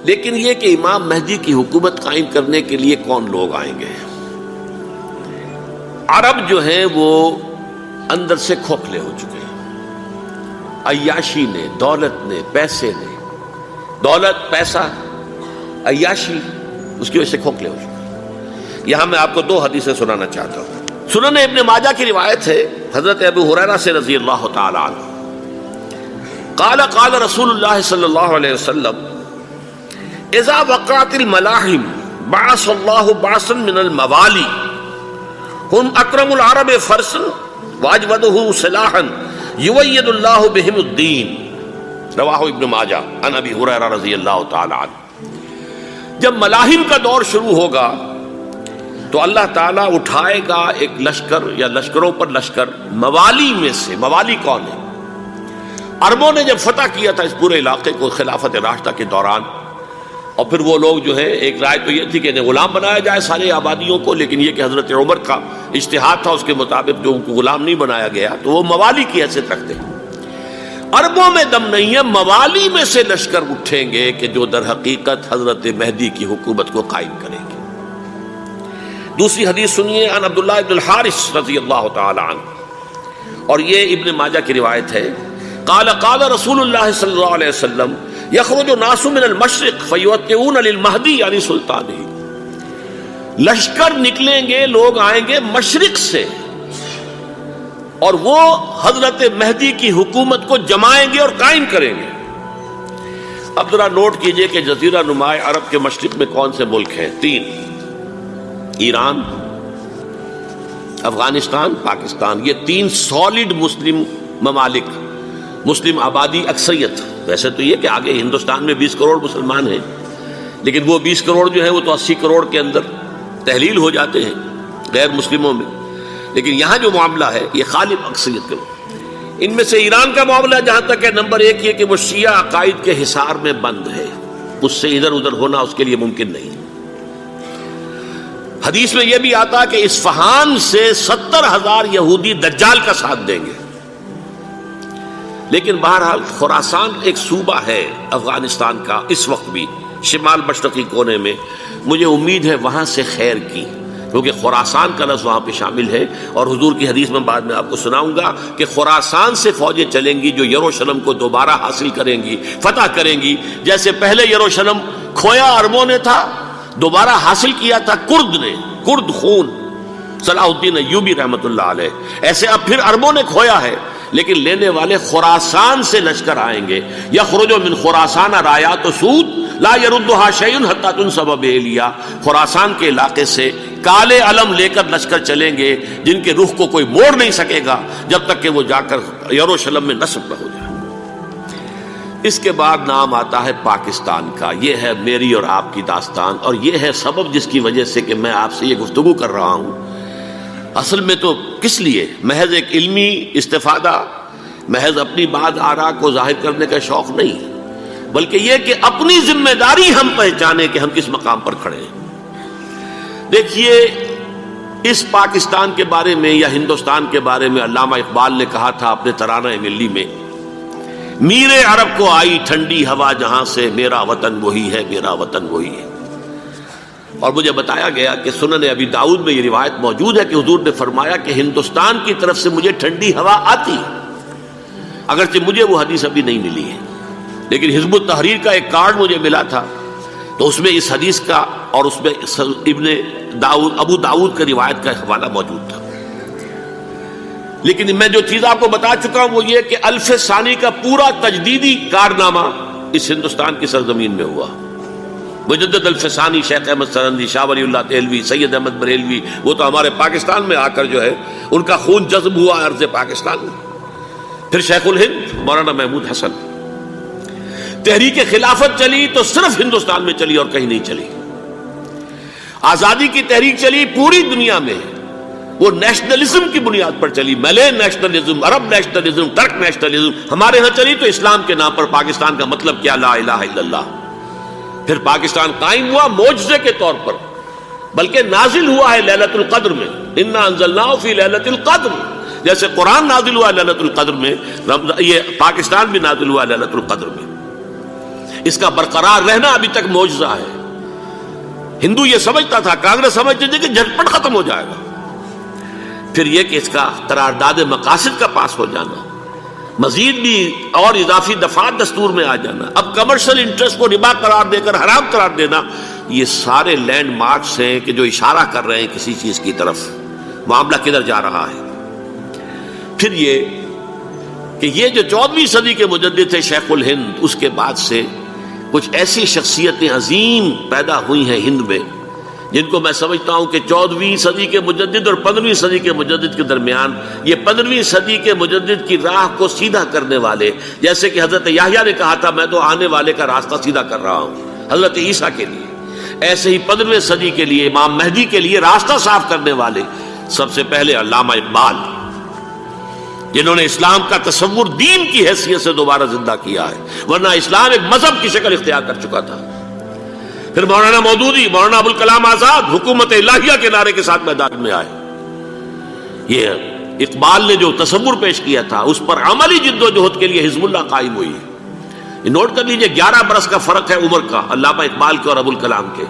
لیکن یہ کہ امام مہدی کی حکومت قائم کرنے کے لیے کون لوگ آئیں گے؟ عرب جو ہیں وہ اندر سے کھوکھلے ہو چکے ہیں، عیاشی نے، دولت نے، پیسے نے، دولت، پیسہ، عیاشی، اس کی وجہ سے کھوکھلے ہو چکے ہیں۔ یہاں میں آپ کو دو حدیثیں سنانا چاہتا ہوں۔ سنن ابن ماجہ کی روایت ہے حضرت ابو ہریرہ سے رضی اللہ تعالی عنہ، قال قال رسول اللہ صلی اللہ علیہ وسلم اذا وقعت الملاحم بعث اللہ بعثا من الموالی ہم اکرم العرب فرسا واجودہ سلاحا یوید اللہ بہم الدین، رواہ ابن ماجہ عن ابی ہریرہ رضی اللہ تعالی عنہ۔ جب ملاحم کا دور شروع ہوگا تو اللہ تعالیٰ اٹھائے گا ایک لشکر یا لشکروں پر لشکر موالی میں سے۔ موالی کون ہے؟ عربوں نے جب فتح کیا تھا اس پورے علاقے کو خلافت راشدہ کے دوران، اور پھر وہ لوگ جو ہے، ایک رائے تو یہ تھی کہ انہیں غلام بنایا جائے سارے آبادیوں کو، لیکن یہ کہ حضرت عمر کا اجتہاد تھا، اس کے مطابق جو ان کو غلام نہیں بنایا گیا تو وہ موالی کی حیثیت رکھتے ہیں۔ عربوں میں دم نہیں ہے، موالی میں سے لشکر اٹھیں گے کہ جو در حقیقت حضرت مہدی کی حکومت کو قائم کریں گے۔ دوسری حدیث سنیے، عن عبداللہ ابن الحارث رضی اللہ تعالی عنہ، اور یہ ابن ماجہ کی روایت ہے، قال قال رسول اللہ صلی اللہ علیہ وسلم یخرج الناس من المشرق فیوطئون للمہدی یعنی سلطانہ، لشکر نکلیں گے، لوگ آئیں گے مشرق سے، اور وہ حضرت مہدی کی حکومت کو جمائیں گے اور قائم کریں گے۔ اب ذرا نوٹ کیجئے کہ جزیرہ نما عرب کے مشرق میں کون سے ملک ہیں؟ تین: ایران، افغانستان، پاکستان۔ یہ تین سالڈ مسلم ممالک، مسلم آبادی اکثریت۔ ویسے تو یہ کہ آگے ہندوستان میں 20 کروڑ مسلمان ہیں، لیکن وہ 20 کروڑ جو ہے وہ تو 80 کروڑ کے اندر تحلیل ہو جاتے ہیں غیر مسلموں میں، لیکن یہاں جو معاملہ ہے یہ غالب اکثریت کا۔ ان میں سے ایران کا معاملہ جہاں تک ہے، نمبر 1 یہ کہ وہ شیعہ عقائد کے حصار میں بند ہے، اس سے ادھر ادھر ہونا اس کے لیے ممکن نہیں۔ حدیث میں یہ بھی آتا کہ اصفہان سے 70,000 یہودی دجال کا ساتھ دیں گے۔ لیکن بہرحال خراسان ایک صوبہ ہے افغانستان کا اس وقت بھی شمال مشرقی کونے میں، مجھے امید ہے وہاں سے خیر کی، کیونکہ خراسان کا لفظ وہاں پہ شامل ہے، اور حضور کی حدیث میں بعد میں آپ کو سناؤں گا کہ خراسان سے فوجیں چلیں گی جو یروشلم کو دوبارہ حاصل کریں گی، فتح کریں گی۔ جیسے پہلے یروشلم کھویا عربوں نے تھا، دوبارہ حاصل کیا تھا کرد نے، کرد خون صلاح الدین ایوبی رحمۃ اللہ علیہ، ایسے اب پھر عربوں نے کھویا ہے، لیکن لینے والے خراسان سے لشکر آئیں گے۔ یخرج من خراسان رایات سود لا یردھا شیء حتی تنصب بإیلیا، خراسان کے علاقے سے کالے علم لے کر لشکر چلیں گے جن کے رخ کو کوئی موڑ نہیں سکے گا جب تک کہ وہ جا کر یروشلم میں نصب نہ ہو جائے۔ اس کے بعد نام آتا ہے پاکستان کا۔ یہ ہے میری اور آپ کی داستان، اور یہ ہے سبب جس کی وجہ سے کہ میں آپ سے یہ گفتگو کر رہا ہوں۔ اصل میں تو کس لیے؟ محض ایک علمی استفادہ، محض اپنی بات آراء کو ظاہر کرنے کا شوق نہیں، بلکہ یہ کہ اپنی ذمہ داری ہم پہچانیں کہ ہم کس مقام پر کھڑے ہیں۔ دیکھیے، اس پاکستان کے بارے میں یا ہندوستان کے بارے میں علامہ اقبال نے کہا تھا اپنے ترانہ ملی میں، میرے عرب کو آئی ٹھنڈی ہوا جہاں سے، میرا وطن وہی ہے، میرا وطن وہی ہے۔ اور مجھے بتایا گیا کہ سنن ابی داؤد میں یہ روایت موجود ہے کہ حضور نے فرمایا کہ ہندوستان کی طرف سے مجھے ٹھنڈی ہوا آتی، اگرچہ مجھے وہ حدیث ابھی نہیں ملی ہے، لیکن حزب التحریر کا ایک کارڈ مجھے ملا تھا، تو اس میں اس حدیث کا اور اس میں ابو داؤد کا روایت کا حوالہ موجود تھا۔ لیکن میں جو چیز آپ کو بتا چکا ہوں وہ یہ کہ الف ثانی کا پورا تجدیدی کارنامہ اس ہندوستان کی سرزمین میں ہوا۔ مجدد الف ثانی شیخ احمد سرندی، شاہ ولی اللہ دہلوی، سید احمد بریلوی، وہ تو ہمارے پاکستان میں آ کر جو ہے ان کا خون جذب ہوا ارض پاکستان میں۔ پھر شیخ الہند مولانا محمود حسن۔ تحریک خلافت چلی تو صرف ہندوستان میں چلی اور کہیں نہیں چلی۔ آزادی کی تحریک چلی پوری دنیا میں، وہ نیشنلزم کی بنیاد پر چلی، ملے نیشنلزم، عرب نیشنلزم، ترک نیشنلزم۔ ہمارے ہاں چلی تو اسلام کے نام پر پاکستان کا مطلب کیا؟ لا الہ الا اللہ۔ پھر پاکستان قائم ہوا معجزے کے طور پر، بلکہ نازل ہوا ہے لیلۃ القدر میں، انا انزلناہ فی لیلۃ القدر، جیسے قرآن نازل ہوا لیلۃ القدر میں، یہ پاکستان بھی نازل ہوا لیلۃ القدر میں۔ اس کا برقرار رہنا ابھی تک معجزہ ہے. ہندو یہ سمجھتا تھا، کانگریس سمجھتی تھی کہ جھٹپٹ ختم ہو جائے گا. پھر یہ کہ اس کا قرارداد مقاصد کا پاس ہو جانا، مزید بھی اور اضافی دفعات دستور میں آ جانا، اب کمرشل انٹرسٹ کو ربا قرار دے کر حرام قرار دینا، یہ سارے لینڈ مارکس ہیں کہ جو اشارہ کر رہے ہیں کسی چیز کی طرف، معاملہ کدھر جا رہا ہے. پھر یہ کہ یہ جو 14ویں صدی کے مجدد تھے شیخ الہند، اس کے بعد سے کچھ ایسی شخصیتیں عظیم پیدا ہوئی ہیں ہند میں، جن کو میں سمجھتا ہوں کہ 14ویں صدی کے مجدد اور 15ویں صدی کے مجدد کے درمیان یہ 15ویں صدی کے مجدد کی راہ کو سیدھا کرنے والے، جیسے کہ حضرت یحییٰ نے کہا تھا میں تو آنے والے کا راستہ سیدھا کر رہا ہوں حضرت عیسیٰ کے لیے، ایسے ہی 15ویں صدی کے لیے امام مہدی کے لیے راستہ صاف کرنے والے سب سے پہلے علامہ اقبال، جنہوں نے اسلام کا تصور دین کی حیثیت سے دوبارہ زندہ کیا ہے، ورنہ اسلام ایک مذہب کی شکل اختیار کر چکا تھا. پھر مولانا مودودی، مولانا ابوالکلام آزاد حکومت الہیہ کے نعرے کے ساتھ میدان میں آئے. یہ اقبال نے جو تصور پیش کیا تھا اس پر عملی جد و جہد کے لیے حزب اللہ قائم ہوئی ہے. نوٹ کر لیجئے 11 برس کا فرق ہے عمر کا علامہ اقبال کے اور ابوالکلام کے.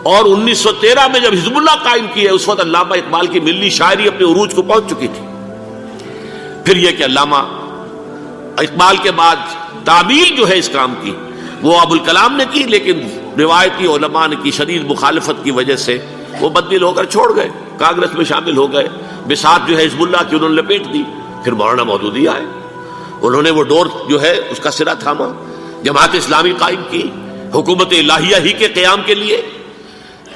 اور 1913 میں جب حزب اللہ قائم کی ہے اس وقت علامہ اقبال کی ملی شاعری اپنے عروج کو پہنچ چکی تھی. پھر یہ کہ علامہ اقبال کے بعد تعمیل جو ہے اس کام کی وہ ابوالکلام نے کی، لیکن روایتی علماء نے کی شدید مخالفت کی وجہ سے وہ بددل ہو کر چھوڑ گئے، کانگریس میں شامل ہو گئے، بساط جو ہے حزب اللہ کی انہوں نے لپیٹ دی. پھر مولانا مودودی آئے، انہوں نے وہ ڈور جو ہے اس کا سرا تھاما، جماعت اسلامی قائم کی حکومت الہیہ ہی کے قیام کے لیے.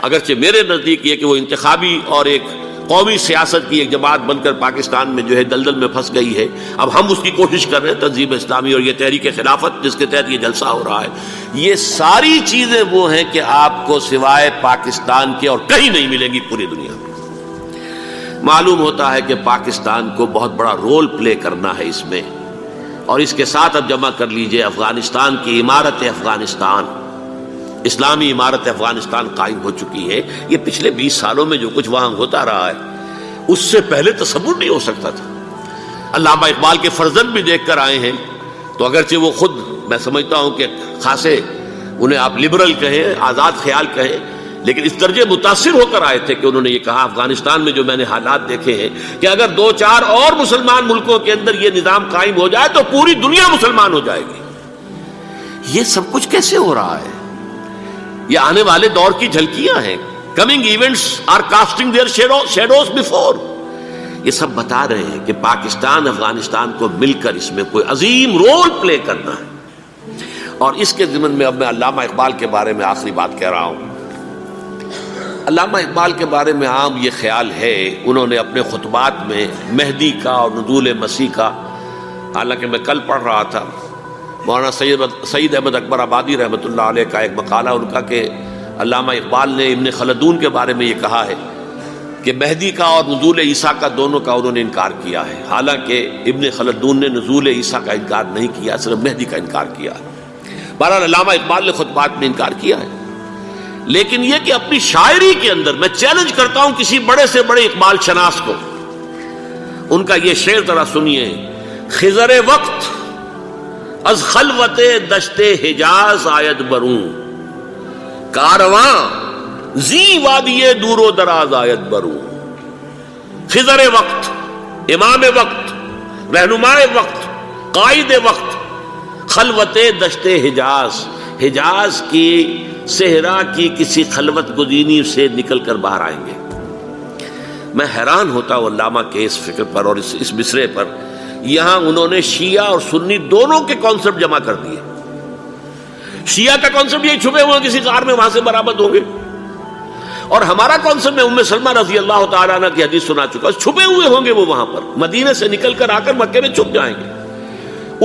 اگرچہ میرے نزدیک یہ کہ وہ انتخابی اور ایک قومی سیاست کی ایک جماعت بن کر پاکستان میں جو ہے دلدل میں پھنس گئی ہے، اب ہم اس کی کوشش کر رہے ہیں تنظیم اسلامی اور یہ تحریک خلافت جس کے تحت یہ جلسہ ہو رہا ہے. یہ ساری چیزیں وہ ہیں کہ آپ کو سوائے پاکستان کے اور کہیں نہیں ملیں گی پوری دنیا میں. معلوم ہوتا ہے کہ پاکستان کو بہت بڑا رول پلے کرنا ہے اس میں، اور اس کے ساتھ اب جمع کر لیجئے افغانستان کی عمارت افغانستان، اسلامی عمارت افغانستان قائم ہو چکی ہے. یہ پچھلے 20 سالوں میں جو کچھ وہاں ہوتا رہا ہے اس سے پہلے تصور نہیں ہو سکتا تھا. علامہ اقبال کے فرزند بھی دیکھ کر آئے ہیں، تو اگرچہ وہ خود میں سمجھتا ہوں کہ خاصے انہیں آپ لبرل کہیں، آزاد خیال کہیں، لیکن اس درجے متاثر ہو کر آئے تھے کہ انہوں نے یہ کہا افغانستان میں جو میں نے حالات دیکھے ہیں کہ اگر 2-4 اور مسلمان ملکوں کے اندر یہ نظام قائم ہو جائے تو پوری دنیا مسلمان ہو جائے گی. یہ سب کچھ کیسے ہو رہا ہے؟ یہ آنے والے دور کی جھلکیاں ہیں. Coming events are casting their shadows before. یہ سب بتا رہے ہیں کہ پاکستان افغانستان کو مل کر اس میں کوئی عظیم رول پلے کرنا ہے. اور اس کے ضمن میں اب میں علامہ اقبال کے بارے میں آخری بات کہہ رہا ہوں. علامہ اقبال کے بارے میں عام یہ خیال ہے، انہوں نے اپنے خطبات میں مہدی کا اور نزول مسیح کا، حالانکہ میں کل پڑھ رہا تھا مولانا سعید احمد اکبر آبادی رحمۃ اللہ علیہ کا ایک مقالہ ان کا کہ علامہ اقبال نے ابن خلدون کے بارے میں یہ کہا ہے کہ مہدی کا اور نزول عیسیٰ کا دونوں کا انہوں نے انکار کیا ہے، حالانکہ ابن خلدون نے نزول عیسیٰ کا انکار نہیں کیا، صرف مہدی کا انکار کیا ہے. بہرحال علامہ اقبال نے خطبات میں انکار کیا ہے. لیکن یہ کہ اپنی شاعری کے اندر میں چیلنج کرتا ہوں کسی بڑے سے بڑے اقبال شناس کو، ان کا یہ شعر ذرا سنیے: خضر وقت از خلوت دشت حجاز آید بروں، کارواں زی وادی دور و دراز آید بروں. خضر وقت، امام وقت، رہنمائے وقت، قائد وقت، خلوت دشت حجاز، حجاز کی صحرا کی کسی خلوت گزینی سے نکل کر باہر آئیں گے. میں حیران ہوتا ہوں علامہ کے اس فکر پر اور اس مصرے پر. یہاں انہوں نے شیعہ اور سنی دونوں کے کانسیپٹ جمع کر دیے. شیعہ کا کانسیپٹ یہ چھپے ہوئے کسی غار میں وہاں سے برآمد ہوں گے، اور ہمارا کانسیپٹ میں ام سلمہ رضی اللہ تعالیٰ عنہ کی حدیث سنا چکا، چھپے ہوئے ہوں گے وہ وہاں پر، مدینے سے نکل کر آ کر مکے میں چھپ جائیں گے.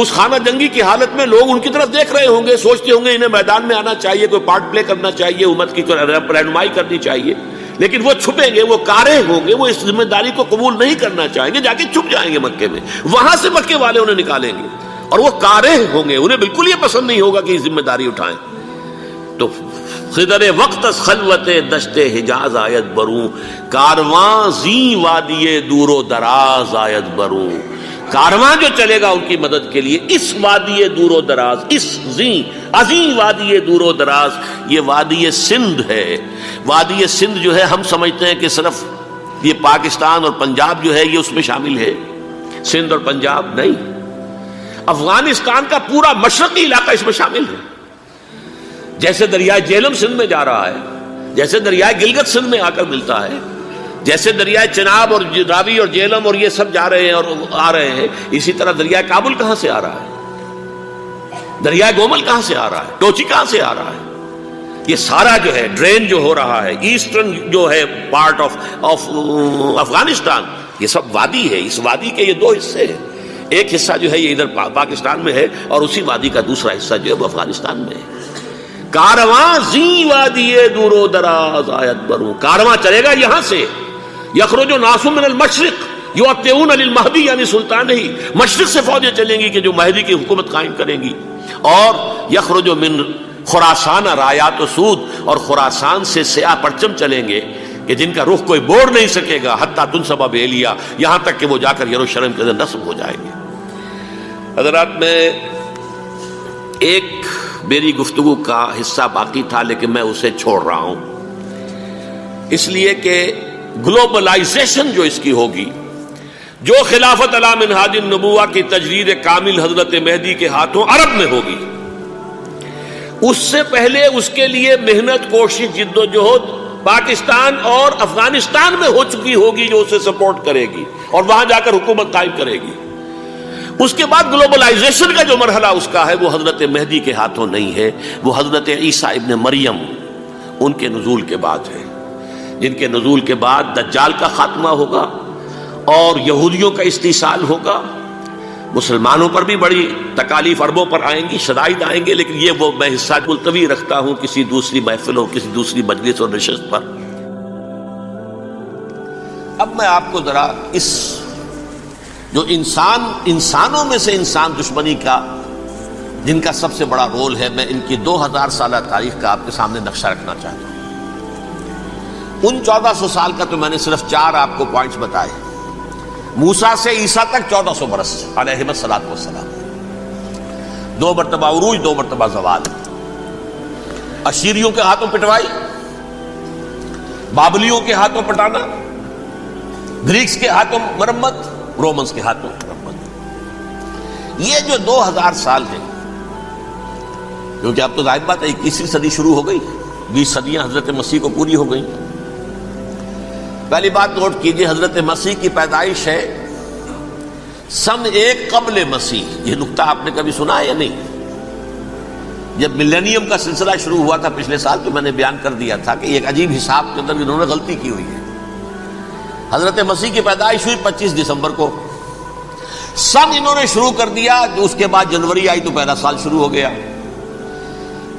اس خانہ جنگی کی حالت میں لوگ ان کی طرف دیکھ رہے ہوں گے، سوچتے ہوں گے انہیں میدان میں آنا چاہیے، کوئی پارٹ پلے کرنا چاہیے، امت کی رہنمائی کرنی چاہیے، لیکن وہ چھپیں گے، وہ کارے ہوں گے، وہ اس ذمہ داری کو قبول نہیں کرنا چاہیں گے، جا کے چھپ جائیں گے مکے میں. وہاں سے مکے والے انہیں نکالیں گے، اور وہ کارے ہوں گے، انہیں بالکل یہ پسند نہیں ہوگا کہ یہ ذمہ داری اٹھائیں. تو خضر وقت از خلوت دشت حجاز آیت بروں، کارواں زی وادی دور و دراز آیت بروں. کارواں جو چلے گا ان کی مدد کے لیے اس وادی دور و دراز، اس عظیم وادی دور و دراز، یہ وادی سندھ ہے۔ وادی سندھ جو ہے ہم سمجھتے ہیں کہ صرف یہ پاکستان اور پنجاب جو ہے یہ اس میں شامل ہے، سندھ اور پنجاب نہیں، افغانستان کا پورا مشرقی علاقہ اس میں شامل ہے۔ جیسے دریائے جہلم سندھ میں جا رہا ہے، جیسے دریائے گلگت سندھ میں آ کر ملتا ہے، جیسے دریائے چناب اور راوی اور جہلم اور یہ سب جا رہے ہیں اور آ رہے ہیں، اسی طرح دریائے کابل کہاں سے آ رہا ہے، دریائے گومل کہاں سے آ رہا ہے، ٹوچی کہاں سے آ رہا ہے، یہ سارا جو ہے ڈرین جو ہو رہا ہے، ایسٹرن جو ہے پارٹ آف افغانستان، یہ سب وادی ہے۔ اس وادی کے یہ دو حصے ہیں، ایک حصہ جو ہے یہ ادھر پاکستان میں ہے اور اسی وادی کا دوسرا حصہ جو ہے وہ افغانستان میں ہے۔ کارواں زی وادی دور و دراز آیت بروں، کارواں چلے گا یہاں سے، یخرج ناس من المشرق یؤتون للمہدی یعنی سلطان ہی، مشرق سے فوجیں چلیں گی کہ جو مہدی کی حکومت قائم کریں گی، اور یخرج من خراسان رایات و سود، اور خراسان سے سیاہ پرچم چلیں گے کہ جن کا رخ کوئی موڑ نہیں سکے گا، حتیٰ تنصب بیلیا، یہاں تک کہ وہ جا کر یروشلم کے اندر نصب ہو جائیں گے۔ حضرات، میں ایک میری گفتگو کا حصہ باقی تھا لیکن میں اسے چھوڑ رہا ہوں، اس لیے کہ گلوبلائزیشن جو اس کی ہوگی، جو خلافت علی منہاج النبوہ کی تجدید کامل حضرت مہدی کے ہاتھوں عرب میں ہوگی، اس سے پہلے اس کے لیے محنت، کوشش، جد و جہد پاکستان اور افغانستان میں ہو چکی ہوگی جو اسے سپورٹ کرے گی اور وہاں جا کر حکومت قائم کرے گی۔ اس کے بعد گلوبلائزیشن کا جو مرحلہ اس کا ہے وہ حضرت مہدی کے ہاتھوں نہیں ہے، وہ حضرت عیسیٰ ابن مریم ان کے نزول کے بعد ہے، جن کے نزول کے بعد دجال کا خاتمہ ہوگا اور یہودیوں کا استیصال ہوگا۔ مسلمانوں پر بھی بڑی تکالیف عربوں پر آئیں گی، شدائد آئیں گے، لیکن یہ وہ میں حصہ ملتوی رکھتا ہوں کسی دوسری محفل اور کسی دوسری مجلس اور نشست پر۔ اب میں آپ کو ذرا اس جو انسانوں میں سے انسان دشمنی کا جن کا سب سے بڑا رول ہے، میں ان کی 2000 سالہ تاریخ کا آپ کے سامنے نقشہ رکھنا چاہتا ہوں۔ ان 1400 سال کا تو میں نے صرف 4 آپ کو پوائنٹس بتائے۔ موسیٰ سے عیسیٰ تک 1400 برس علیہ الصلوۃ والسلام، 2 مرتبہ عروج، 2 مرتبہ زوال، اشیریوں کے ہاتھوں پٹوائی، بابلیوں کے ہاتھوں پٹانا، گریکس کے ہاتھوں مرمت، رومنز کے ہاتھوں مرمت۔ یہ جو 2000 سال ہے، کیونکہ اب تو ظاہر بات ہے 21ویں صدی شروع ہو گئی، 20 صدیاں حضرت مسیح کو پوری ہو گئی۔ پہلی بات نوٹ کیجئے، حضرت مسیح کی پیدائش ہے سن 1 قبل مسیح۔ یہ نقطہ آپ نے کبھی سنا ہے یا نہیں؟ جب ملینیم کا سلسلہ شروع ہوا تھا پچھلے سال تو میں نے بیان کر دیا تھا کہ ایک عجیب حساب کے اندر انہوں نے غلطی کی ہوئی ہے۔ حضرت مسیح کی پیدائش ہوئی 25 دسمبر کو، سن انہوں نے شروع کر دیا، اس کے بعد جنوری آئی تو پہلا سال شروع ہو گیا۔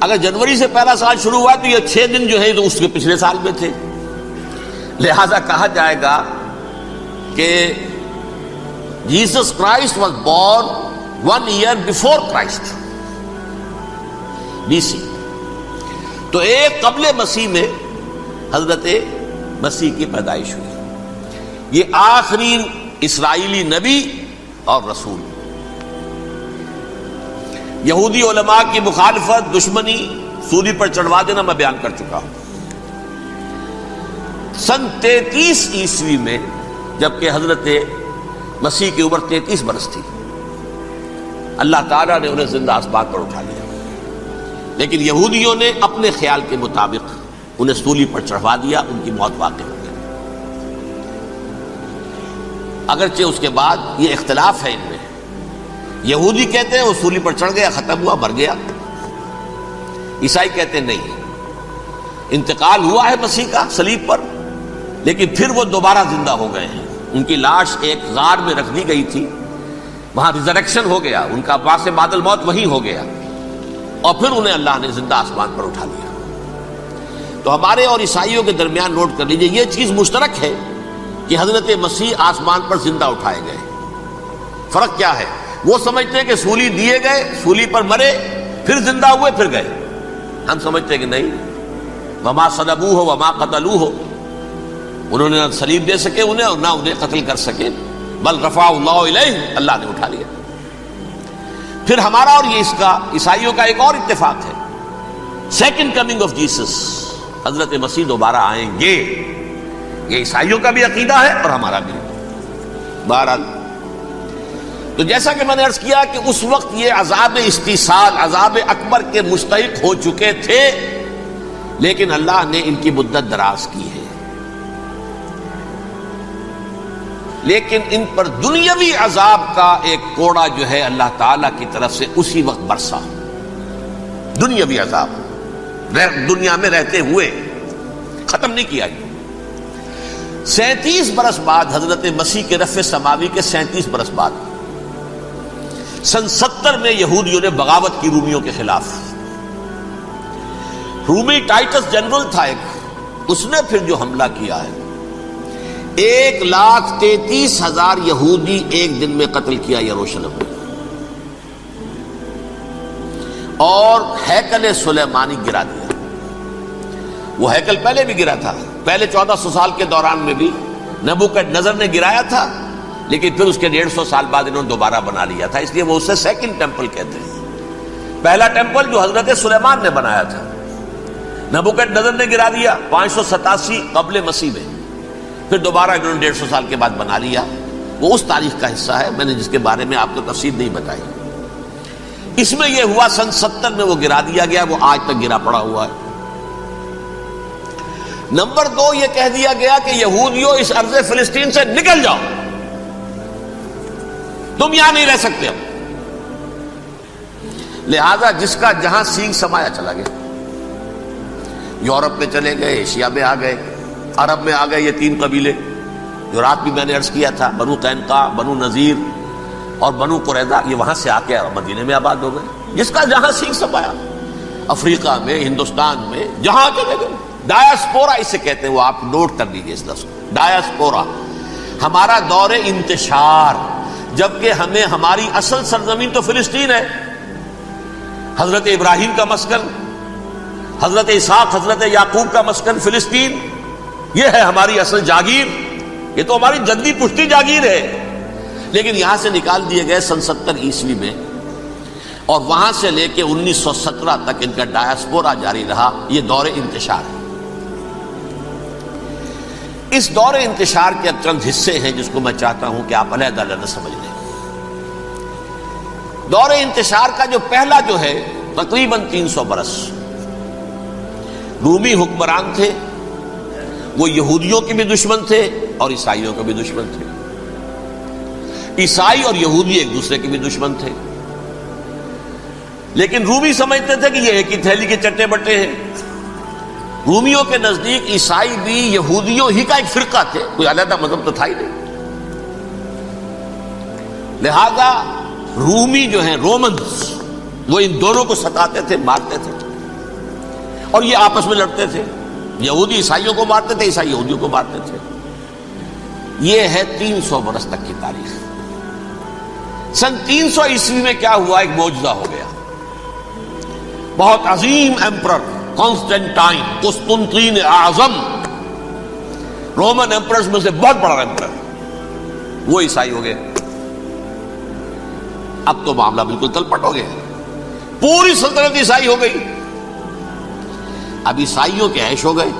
اگر جنوری سے پہلا سال شروع ہوا تو یہ 6 دن جو ہے تو اس کے پچھلے سال میں تھے، لہذا کہا جائے گا کہ Jesus Christ was born 1 year before Christ BC۔ تو 1 قبل مسیح میں حضرت مسیح کی پیدائش ہوئی۔ یہ آخری اسرائیلی نبی اور رسول۔ یہودی علماء کی مخالفت، دشمنی، سولی پر چڑھوا دینا میں بیان کر چکا ہوں۔ سن 33 عیسوی میں جبکہ حضرت مسیح کی عمر 33 برس تھی، اللہ تعالیٰ نے انہیں زندہ آسمان پر اٹھا لیا، لیکن یہودیوں نے اپنے خیال کے مطابق انہیں سولی پر چڑھوا دیا، ان کی موت واقع ہو گئی۔ اگرچہ اس کے بعد یہ اختلاف ہے ان میں، یہودی کہتے ہیں وہ سولی پر چڑھ گیا، ختم ہوا، مر گیا، عیسائی کہتے ہیں نہیں، انتقال ہوا ہے مسیح کا صلیب پر، لیکن پھر وہ دوبارہ زندہ ہو گئے ہیں۔ ان کی لاش ایک غار میں رکھ دی گئی تھی، وہاں ریزریکشن ہو گیا، ان کا باعث بعد الموت وہی ہو گیا، اور پھر انہیں اللہ نے زندہ آسمان پر اٹھا لیا۔ تو ہمارے اور عیسائیوں کے درمیان نوٹ کر لیجئے، یہ چیز مشترک ہے کہ حضرت مسیح آسمان پر زندہ اٹھائے گئے۔ فرق کیا ہے؟ وہ سمجھتے ہیں کہ سولی دیے گئے، سولی پر مرے، پھر زندہ ہوئے، پھر گئے۔ ہم سمجھتے ہیں کہ نہیں، وما صلبوہ وما قتلوہ، انہوں نے نہ صلیب دے سکے انہیں اور نہ انہیں قتل کر سکے، بل رفع اللہ الیہ، اللہ نے اٹھا لیا۔ پھر ہمارا اور یہ اس کا عیسائیوں کا ایک اور اتفاق ہے، سیکنڈ کمنگ آف جیسس، حضرت مسیح دوبارہ آئیں گے، یہ عیسائیوں کا بھی عقیدہ ہے اور ہمارا بھی۔ بہرحال تو جیسا کہ میں نے عرض کیا کہ اس وقت یہ عذاب استیصال، عذاب اکبر کے مستحق ہو چکے تھے، لیکن اللہ نے ان کی مدت دراز کی ہے، لیکن ان پر دنیاوی عذاب کا ایک کوڑا جو ہے اللہ تعالی کی طرف سے اسی وقت برسا۔ دنیاوی عذاب دنیا میں رہتے ہوئے ختم نہیں کیا گیا۔ 37 برس بعد، حضرت مسیح کے رفع سماوی کے 37 برس بعد، سن 70 میں یہودیوں نے بغاوت کی رومیوں کے خلاف۔ رومی ٹائٹس جنرل تھا ایک، اس نے پھر جو حملہ کیا ہے، 1,33,000 یہودی ایک دن میں قتل کیا یروشلم میں، اور ہیکل سلیمانی گرا دیا۔ وہ ہیکل پہلے بھی گرا تھا، پہلے 1400 سال کے دوران میں بھی نبوکڈنضر نے گرایا تھا، لیکن پھر اس کے 150 سال بعد انہوں نے دوبارہ بنا لیا تھا، اس لیے وہ اسے سیکنڈ ٹیمپل کہتے ہیں۔ پہلا ٹیمپل جو حضرت سلیمان نے بنایا تھا، نبوکڈنضر نے گرا دیا 587 قبل مسیح میں، پھر دوبارہ انہوں نے 150 سال کے بعد بنا لیا۔ وہ اس تاریخ کا حصہ ہے، میں نے جس کے بارے میں آپ کو تفصیل نہیں بتائی۔ اس میں یہ ہوا سن 70 میں وہ گرا دیا گیا، وہ آج تک گرا پڑا ہوا ہے۔ نمبر 2، یہ کہہ دیا گیا کہ یہودیوں اس ارض فلسطین سے نکل جاؤ، تم یہاں نہیں رہ سکتے اب۔ لہذا جس کا جہاں سینگ سمایا چلا گیا، یورپ میں چلے گئے، ایشیا میں آ گئے، عرب میں آ گئے، یہ 3 قبیلے جو رات بھی میں نے عرض کیا تھا، بنو قینقاع، بنو نذیر اور بنو قریظہ، یہ وہاں سے آ کے مدینے میں آباد ہو گئے۔ جس کا جہاں سینگ سمایا، افریقہ میں، ہندوستان میں، جہاں چلے گئے۔ ڈایاسپورا اسے کہتے ہیں، وہ آپ نوٹ کر لیجیے اس لفظ کو، ڈایاسپورا، ہمارا دور انتشار، جبکہ ہمیں ہماری اصل سرزمین تو فلسطین ہے، حضرت ابراہیم کا مسکن، حضرت اسحاق، حضرت یعقوب کا مسکن فلسطین، یہ ہے ہماری اصل جاگیر، یہ تو ہماری جدی پشتی جاگیر ہے، لیکن یہاں سے نکال دیے گئے سن 70 عیسوی میں، اور وہاں سے لے کے 1917 تک ان کا ڈایاسپورا جاری رہا۔ یہ دور انتشار ہے۔ اس دور انتشار کے اب چند حصے ہیں جس کو میں چاہتا ہوں کہ آپ علیحدہ علیحدہ سمجھ لیں۔ دور انتشار کا جو پہلا جو ہے، تقریباً 300 برس رومی حکمران تھے، وہ یہودیوں کے بھی دشمن تھے اور عیسائیوں کے بھی دشمن تھے۔ عیسائی اور یہودی ایک دوسرے کے بھی دشمن تھے، لیکن رومی سمجھتے تھے کہ یہ ایک ہی تھیلی کے چٹے بٹے ہیں۔ رومیوں کے نزدیک عیسائی بھی یہودیوں ہی کا ایک فرقہ تھے، کوئی علیحدہ مذہب تو تھا ہی نہیں۔ لہذا رومی جو ہیں، رومنز، وہ ان دونوں کو ستاتے تھے، مارتے تھے، اور یہ آپس میں لڑتے تھے۔ یہودی عیسائیوں کو مارتے تھے، عیسائی یہودیوں کو مارتے تھے۔ یہ ہے 300 برس تک کی تاریخ۔ سن 300 عیسوی میں کیا ہوا؟ ایک معجزہ ہو گیا۔ بہت عظیم ایمپرر کانسٹینٹائن، قسطنطین اعظم، رومن ایمپررز میں سے بہت بڑا ایمپرر، وہ عیسائی ہو گئے۔ اب تو معاملہ بالکل تلپٹ ہو گیا، پوری سلطنت عیسائی ہو گئی۔ اب عیسائیوں کے عیش ہو گئے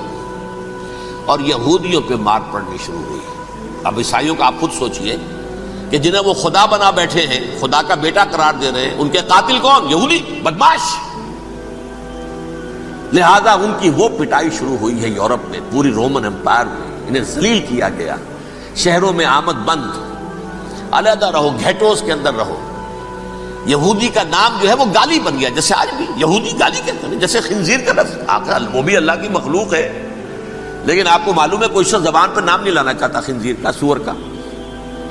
اور یہودیوں پہ مار پڑنی شروع ہوئی۔ اب عیسائیوں کا آپ خود سوچئے کہ جنہیں وہ خدا بنا بیٹھے ہیں، خدا کا بیٹا قرار دے رہے ہیں، ان کے قاتل کون؟ یہودی، بدماش۔ لہذا ان کی وہ پٹائی شروع ہوئی ہے یورپ میں، پوری رومن امپائر میں، انہیں ذلیل کیا گیا، شہروں میں آمد بند، علیحدہ رہو، گھیٹوز کے اندر رہو۔ یہودی کا نام جو ہے وہ گالی بن گیا، جیسے آج بھی یہودی گالی کہتے ہیں، جیسے خنزیر کا لفظ، وہ بھی اللہ کی مخلوق ہے، لیکن آپ کو معلوم ہے کوئی شخص زبان پہ نام نہیں لانا چاہتا خنزیر کا، سور کا،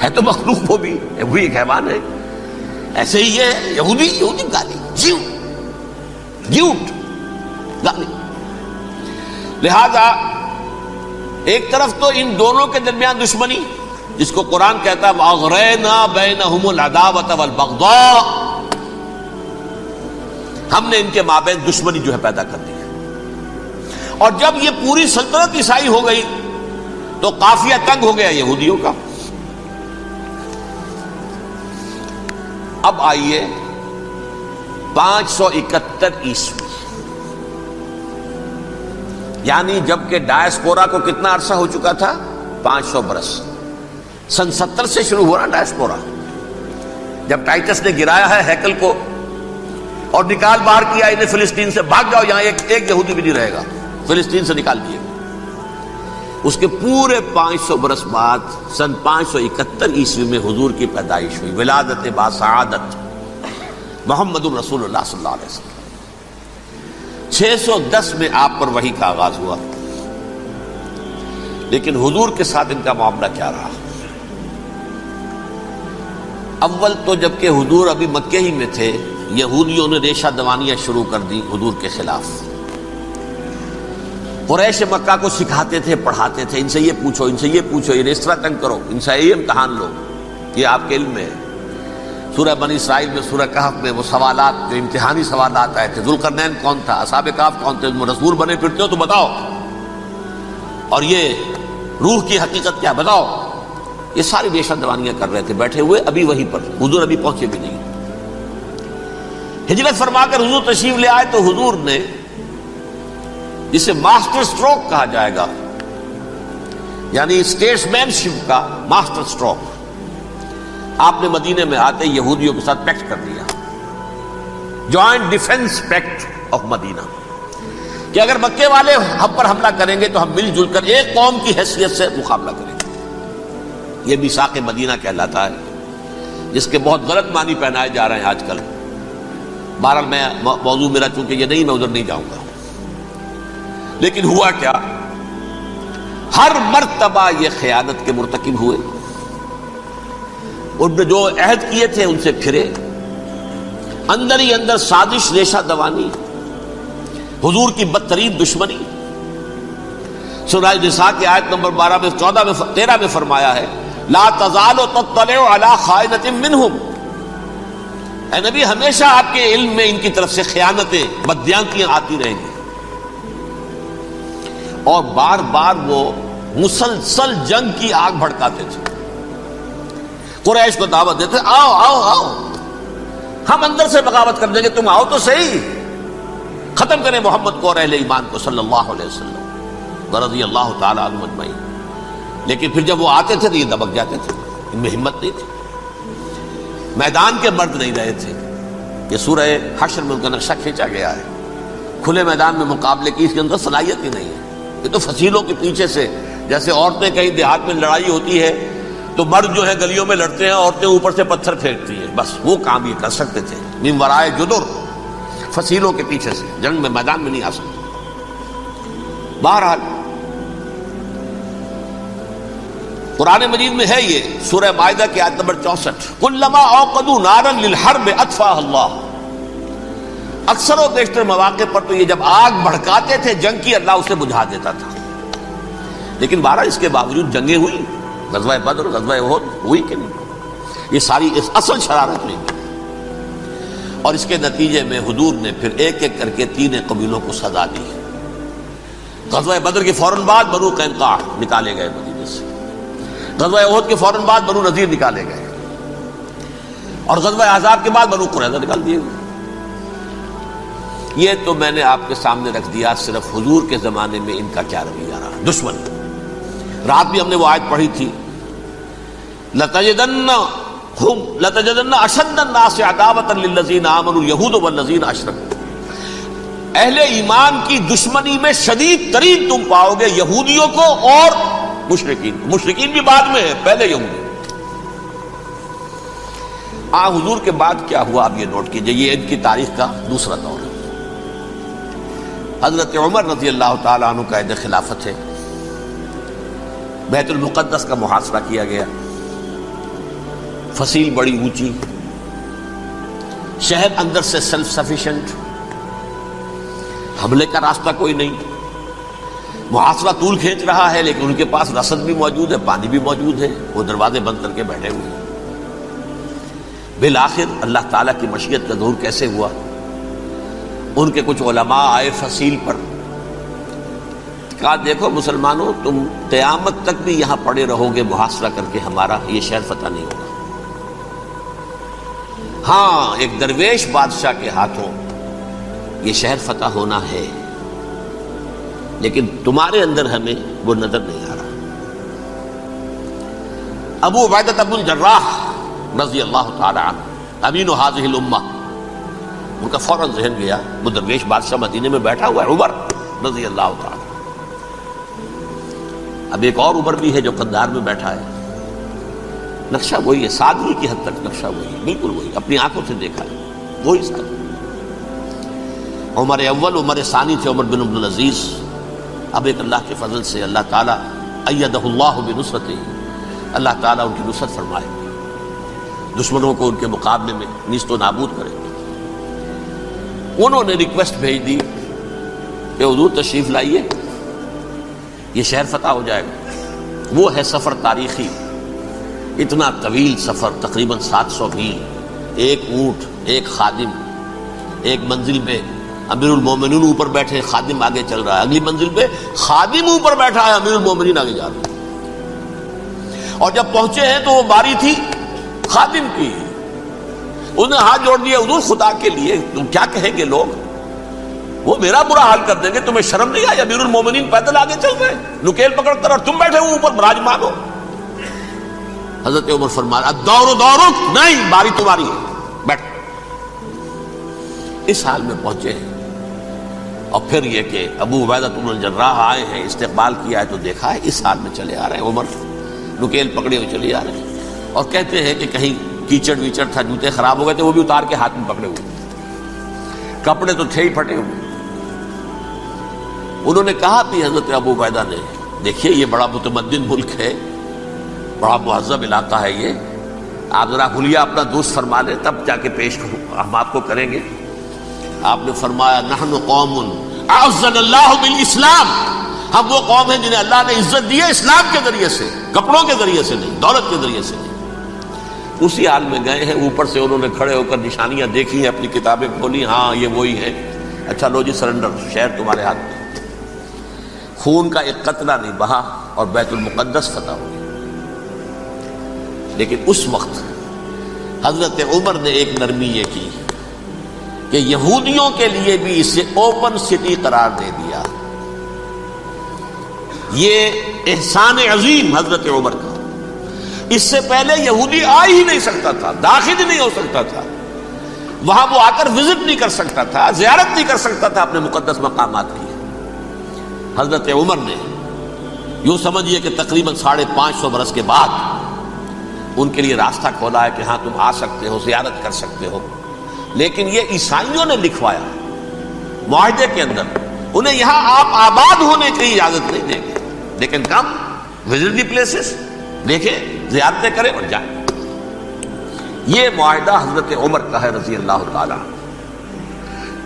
ہے تو مخلوق وہ بھی ایک حیوان ہے۔ ایسے ہی یہ ہے یہودی گالی، جیوٹ گالی۔ لہذا ایک طرف تو ان دونوں کے درمیان دشمنی، جس کو قرآن کہتا ہے وَأَغْرَيْنَا بَيْنَهُمُ الْعَدَاوَةَ وَالْبَغْضَاءَ، ہم نے ان کے مابین دشمنی جو ہے پیدا کر دی ہے۔ اور جب یہ پوری سلطنت عیسائی ہو گئی تو قافیہ تنگ ہو گیا یہودیوں کا، آئیے 571 عیسوی، یعنی جبکہ ڈائسپورا کو کتنا عرصہ ہو چکا تھا؟ 500 برس۔ سن 70 سے شروع ہوا نا ڈائسپورا، جب ٹائٹس نے گرایا ہے ہیکل کو اور نکال باہر کیا انہیں فلسطین سے، بھاگ جاؤ یہاں ایک یہودی بھی نہیں رہے گا، فلسطین سے نکال دیے۔ اس کے پورے 500 برس بعد سن 571 عیسوی میں حضور کی پیدائش ہوئی، ولادت باسعادت محمد رسول اللہ صلی اللہ علیہ وسلم۔ 610 میں آپ پر وحی کا آغاز ہوا، لیکن حضور کے ساتھ ان کا معاملہ کیا رہا؟ اول تو جبکہ حضور ابھی مکے ہی میں تھے، یہودیوں نے ریشہ دوانیاں شروع کر دی حضور کے خلاف۔ قریش مکہ کو سکھاتے تھے، پڑھاتے تھے، ان سے یہ پوچھو، ان سے یہ پوچھو، انہیں اس طرح تنگ کرو، ان سے یہ امتحان لو، یہ آپ کے علم میں ہے۔ سورہ بنی اسرائیل میں، سورہ کہف میں وہ سوالات جو امتحانی سوالات آئے تھے، ذوالقرنین کون تھا، اصحاب کہف کون تھے، تم رسول بنے پھرتے ہو تو بتاؤ، اور یہ روح کی حقیقت کیا بتاؤ، یہ ساری ریشہ دوانیاں کر رہے تھے بیٹھے ہوئے ابھی وہیں پر، حضور ابھی پہنچے بھی نہیں۔ ہجرت فرما کر حضور تشریف لے آئے تو حضور نے، جسے ماسٹر سٹروک کہا جائے گا، یعنی اسٹیٹس مین شپ کا ماسٹر سٹروک، آپ نے مدینے میں آتے یہودیوں کے ساتھ پیکٹ کر دیا، جوائنٹ ڈیفنس پیکٹ آف مدینہ، کہ اگر مکے والے ہم پر حملہ کریں گے تو ہم مل جل کر ایک قوم کی حیثیت سے مقابلہ کریں گے۔ یہ میثاق مدینہ کہلاتا ہے، جس کے بہت غلط معنی پہنائے جا رہے ہیں آج کل۔ بہرحال میں موضوع میرا چونکہ یہ نہیں، میں ادھر نہیں جاؤں گا، لیکن ہوا کیا؟ ہر مرتبہ یہ خیانت کے مرتکب ہوئے، ان نے جو عہد کیے تھے ان سے پھرے، اندر ہی اندر سازش، ریشہ دوانی، حضور کی بدترین دشمنی۔ سورہ نساء کی آیت نمبر 12 میں 14 میں 13 میں فرمایا ہے، لا تزال تطلع علی خائنۃ منہم، اے نبی ہمیشہ آپ کے علم میں ان کی طرف سے خیانتیں، بددیانتیاں آتی رہیں گی، اور بار بار وہ مسلسل جنگ کی آگ بھڑکاتے تھے، قریش کو دعوت دیتے، آؤ آؤ آؤ ہم اندر سے بغاوت کر دیں گے، تم آؤ تو صحیح، ختم کریں محمد کو اور اہل ایمان کو صلی اللہ علیہ وسلم رضی اللہ تعالی عنہم اجمعین۔ لیکن پھر جب وہ آتے تھے تو یہ دبک جاتے تھے، ان میں ہمت نہیں تھی، میدان کے مرد نہیں رہے تھے۔ یہ سورہ حشر میں ان کا نقشہ کھینچا گیا ہے، کھلے میدان میں مقابلے کی اس کے اندر صلاحیت ہی نہیں ہے، یہ تو فصیلوں کے پیچھے سے، جیسے عورتیں کہیں دیہات میں لڑائی ہوتی ہے تو مرد جو ہے گلیوں میں لڑتے ہیں، عورتیں اوپر سے پتھر پھینکتی ہیں، بس وہ کام یہ کر سکتے تھے، من ورائے جدر، فصیلوں کے پیچھے سے، جنگ میں میدان میں نہیں آ سکتے۔ بہرحال قرآن مجید میں ہے یہ، سورہ مائدہ کی آیت نمبر 64، کلما اوقدوا نارا للحرب اطفاها اللہ، اکثر و بیشتر مواقع پر تو یہ جب آگ بھڑکاتے تھے جنگ کی، اللہ اسے بجھا دیتا تھا۔ لیکن بہرحال اس کے باوجود جنگیں ہوئی، غزوہ بدر، غزوہ احد ہوئی کہ نہیں، یہ ساری اس اصل شرارت نہیں کی، اور اس کے نتیجے میں حضور نے پھر ایک ایک کر کے 3 قبیلوں کو سزا دی۔ غزوہ بدر کے فوراً بعد بنو قینقاع نکالے گئے مدینے سے، غزوہ احد کے فوراً بعد بنو نذیر نکالے گئے، اور غزوہ احزاب کے بعد بنو قریظہ نکال دیے گئے۔ یہ تو میں نے آپ کے سامنے رکھ دیا صرف حضور کے زمانے میں ان کا کیا رویہ رہا، دشمن۔ رات بھی ہم نے وہ آیت پڑھی تھی، لَتَجِدَنَّ أَشَدَّ النَّاسِ عَدَاوَةً لِلَّذِينَ آمَنُوا الْيَهُودُ وَالَّذِينَ أَشْرَكُوا، اہل ایمان کی دشمنی میں شدید ترین تم پاؤ گے یہودیوں کو اور مشرکین، مشرکین بھی بعد میں ہے، پہلے یہودی۔ حضور کے بعد کیا ہوا اب یہ نوٹ کیجئے، یہ ان کی تاریخ کا دوسرا دور ہے۔ حضرت عمر رضی اللہ تعالیٰ عنہ کا عہد خلافت ہے، بیت المقدس کا محاصرہ کیا گیا، فصیل بڑی اونچی، شہر اندر سے سیلف سفیشینٹ، حملے کا راستہ کوئی نہیں، محاصرہ طول کھینچ رہا ہے، لیکن ان کے پاس رسد بھی موجود ہے، پانی بھی موجود ہے، وہ دروازے بند کر کے بیٹھے ہوئے ہیں۔ بالآخر اللہ تعالیٰ کی مشیت کا ظہور کیسے ہوا؟ ان کے کچھ علماء آئے فصیل پر، کہا دیکھو مسلمانوں، تم قیامت تک بھی یہاں پڑے رہو گے محاصرہ کر کے، ہمارا یہ شہر فتح نہیں ہوگا۔ ہاں ایک درویش بادشاہ کے ہاتھوں یہ شہر فتح ہونا ہے، لیکن تمہارے اندر ہمیں وہ نظر نہیں آ رہا۔ ابو عبیدہ بن الجراح رضی اللہ تعالی عنہ امین هذه الامہ، ان کا فوراً ذہن گیا وہ درویش بادشاہ مدینے میں بیٹھا ہوا ہے عمر رضی اللہ تعالی۔ اب ایک اور عمر بھی ہے جو قندھار میں بیٹھا ہے، نقشہ وہی ہے، سادگی کی حد تک نقشہ وہی ہے، بالکل وہی، اپنی آنکھوں سے دیکھا ہے وہی سادگی۔ عمر اول عمر ثانی تھے عمر بن عبدالعزیز۔ اب ایک اللہ کے فضل سے اللہ تعالیٰ ایدہ اللہ بنصرتہ، اللہ تعالیٰ ان کی نصرت فرمائے، دشمنوں کو ان کے مقابلے میں نیست و نابود کرے۔ انہوں نے ریکویسٹ بھیج دی کہ حضور تشریف لائیے، یہ شہر فتح ہو جائے گا۔ وہ ہے سفر تاریخی، اتنا طویل سفر، تقریباً 700 میل، ایک اونٹ، ایک خادم، ایک منزل پہ امیر المومنین اوپر بیٹھے، خادم آگے چل رہا ہے، اگلی منزل پہ خادم اوپر بیٹھا ہے، امیر المومنین آگے جا رہے ہیں۔ اور جب پہنچے ہیں تو وہ باری تھی خادم کی، انہوں نے ہاتھ جوڑ دیا، حضور خدا کے لیے تم کیا کہیں گے لوگ، وہ میرا برا حال کر دیں گے، تمہیں شرم نہیں آئی؟ امیر المومنین پیدل آگے چل رہے ہیں نکیل پکڑ کر، اور تم بیٹھے ہو اوپر براجمان ہو۔ حضرت عمر فرمایا الدور دورک، نہیں باری تمہاری ہے، بیٹھ۔ اس حال میں پہنچے ہیں، اور پھر یہ کہ ابو عبیدہ بن الجراح آئے ہیں، استقبال کیا ہے تو دیکھا ہے اس حال میں چلے آ رہے ہیں، عمر نکیل پکڑے ہوئے چلے آ رہے ہیں، اور کہتے ہیں کہ کہیں کیچڑ ویچڑ تھا، جوتے خراب ہو گئے تھے، وہ بھی اتار کے ہاتھ میں پکڑے ہوئے، کپڑے تو تھے ہی پھٹے ہوئے۔ انہوں نے کہا بھی حضرت ابو عبیدہ نے، دیکھیے یہ بڑا متمدن ملک ہے، بڑا مہذب علاقہ ہے یہ، آپ ذرا حلیہ اپنا دوست فرما لیں تب جا کے پیش ہم آپ کو کریں گے۔ آپ نے فرمایا نحن قوم اعزنا اللہ بالاسلام، ہم وہ قوم ہیں جنہیں اللہ نے عزت دی ہے اسلام کے ذریعے سے، کپڑوں کے ذریعے سے نہیں، دولت کے ذریعے سے نہیں۔ اسی حال میں گئے ہیں، اوپر سے انہوں نے کھڑے ہو کر نشانیاں دیکھی ہیں، اپنی کتابیں کھولی، ہاں یہ وہی ہے، اچھا لو جی سرنڈر، شہر تمہارے ہاتھ میں۔ خون کا ایک قطرہ نہیں بہا اور بیت المقدس فتح ہو گیا۔ لیکن اس وقت حضرت عمر نے ایک نرمی یہ کی کہ یہودیوں کے لیے بھی اسے اوپن سٹی قرار دے دیا۔ یہ احسان عظیم حضرت عمر کا، اس سے پہلے یہودی آ ہی نہیں سکتا تھا، داخل ہی نہیں ہو سکتا تھا، وہاں وہ آ کر وزٹ نہیں کر سکتا تھا، زیارت نہیں کر سکتا تھا اپنے مقدس مقامات کی۔ حضرت عمر نے یوں سمجھیے کہ تقریباً 550 برس کے بعد ان کے لیے راستہ کھولا ہے کہ ہاں تم آ سکتے ہو، زیارت کر سکتے ہو۔ لیکن یہ عیسائیوں نے لکھوایا معاہدے کے اندر، انہیں یہاں آپ آباد ہونے کی اجازت نہیں دیں گے، لیکن کم وزٹ دی پلیسز، دیکھیں زیارتیں کریں اور جائیں۔ یہ معاہدہ حضرت عمر کا ہے رضی اللہ تعالیٰ،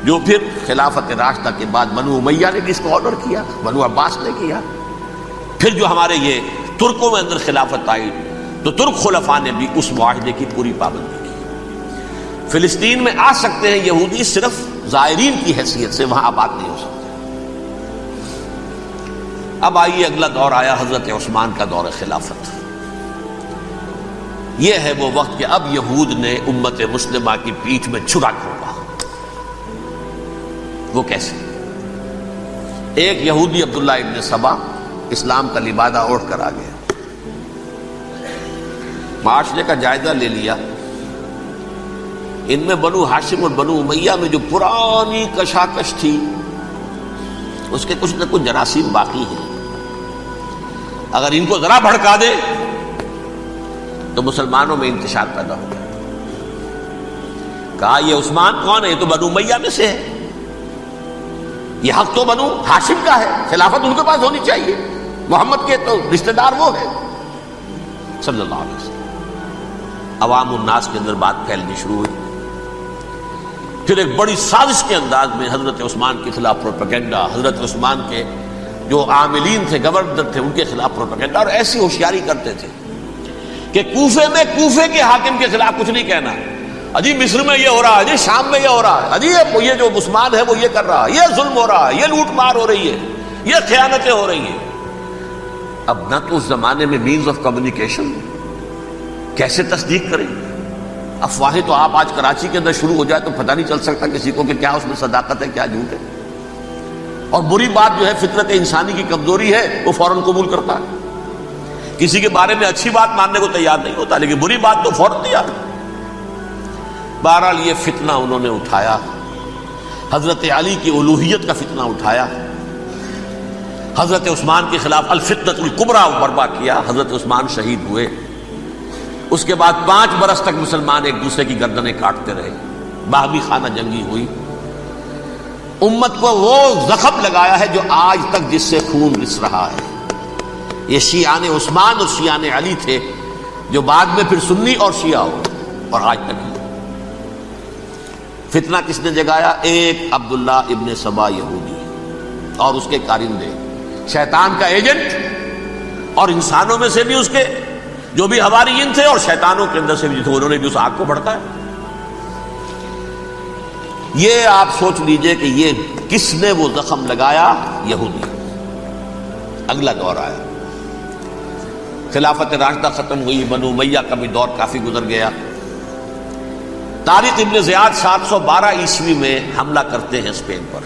جو پھر خلافت راشدہ کے بعد بنو امیہ نے بھی اس کو آنر کیا، بنو عباس نے کیا، پھر جو ہمارے یہ ترکوں میں اندر خلافت آئی تو ترک خلفاء نے بھی اس معاہدے کی پوری پابندی کی۔ فلسطین میں آ سکتے ہیں یہودی صرف زائرین کی حیثیت سے، وہاں آباد نہیں ہو سکتے۔ اب آئیے اگلا دور آیا حضرت عثمان کا دور خلافت۔ یہ ہے وہ وقت کہ اب یہود نے امت مسلمہ کی پیٹھ میں چھرا کھولا۔ وہ کیسے؟ ایک یہودی عبداللہ ابن سبا اسلام کا لبادہ اوڑھ کر آ گیا، معاشرے کا جائزہ لے لیا، ان میں بنو ہاشم اور بنو امیہ میں جو پرانی کشاکش تھی اس کے کچھ نہ کچھ جراثیم باقی ہیں، اگر ان کو ذرا بھڑکا دے تو مسلمانوں میں انتشار پیدا ہو جائے۔ کہا یہ عثمان کون ہے؟ یہ تو بنو امیہ میں سے ہے، یہ حق تو بنو ہاشم کا ہے، خلافت ان کے پاس ہونی چاہیے، محمد کے تو رشتہ دار وہ ہے صلی اللہ علیہ وسلم۔ عوام الناس کے اندر بات پھیلنی شروع ہوئی، پھر ایک بڑی سازش کے انداز میں حضرت عثمان کے خلاف پروپیگنڈا، حضرت عثمان کے جو عاملین تھے، گورنر تھے، ان کے خلاف پروپیگنڈا، اور ایسی ہوشیاری کرتے تھے کہ کوفے میں کوفے کے حاکم کے خلاف کچھ نہیں کہنا، اجی مصر میں یہ ہو رہا ہے، اجی شام میں یہ ہو رہا ہے، اجی یہ جو عثمان ہے وہ یہ کر رہا ہے، یہ ظلم ہو رہا ہے، یہ لوٹ مار ہو رہی ہے، یہ خیانتیں ہو رہی ہیں۔ اب نہ تو اس زمانے میں مینز آف کمیونیکیشن، کیسے تصدیق کریں؟ افواہیں تو آپ آج کراچی کے اندر شروع ہو جائے تو پتہ نہیں چل سکتا کسی کو کہ کیا اس میں صداقت ہے کیا جھوٹ ہے. اور بری بات جو ہے فطرت انسانی کی کمزوری ہے وہ فوراً قبول کرتا ہے. کسی کے بارے میں اچھی بات ماننے کو تیار نہیں ہوتا لیکن بری بات تو فوراً تیار ہے. بہرحال یہ فتنہ انہوں نے اٹھایا، حضرت علی کی الوہیت کا فتنہ اٹھایا، حضرت عثمان کے خلاف الفتنۃ الکبریٰ برپا کیا. حضرت عثمان شہید ہوئے. اس کے بعد 5 برس تک مسلمان ایک دوسرے کی گردنیں کاٹتے رہے، باہمی خانہ جنگی ہوئی. امت کو وہ زخم لگایا ہے جو آج تک جس سے خون رس رہا ہے. یہ شیعان عثمان اور شیعان علی تھے جو بعد میں پھر سنی اور شیعہ ہو اور آج تک ہی. فتنہ کس نے جگایا؟ ایک عبداللہ ابن سبا یہودی اور اس کے کارندے، شیطان کا ایجنٹ، اور انسانوں میں سے بھی اس کے جو بھی حواریین تھے اور شیطانوں کے اندر سے بھی تھے، انہوں نے بھی اس آگ کو بھڑکایا. یہ آپ سوچ لیجئے کہ یہ کس نے وہ زخم لگایا؟ یہودی. اگلا دور آیا، خلافت راشدہ ختم ہوئی، بنو امیہ کا بھی دور کافی گزر گیا. طارق ابن زیاد 712 عیسوی میں حملہ کرتے ہیں اسپین پر.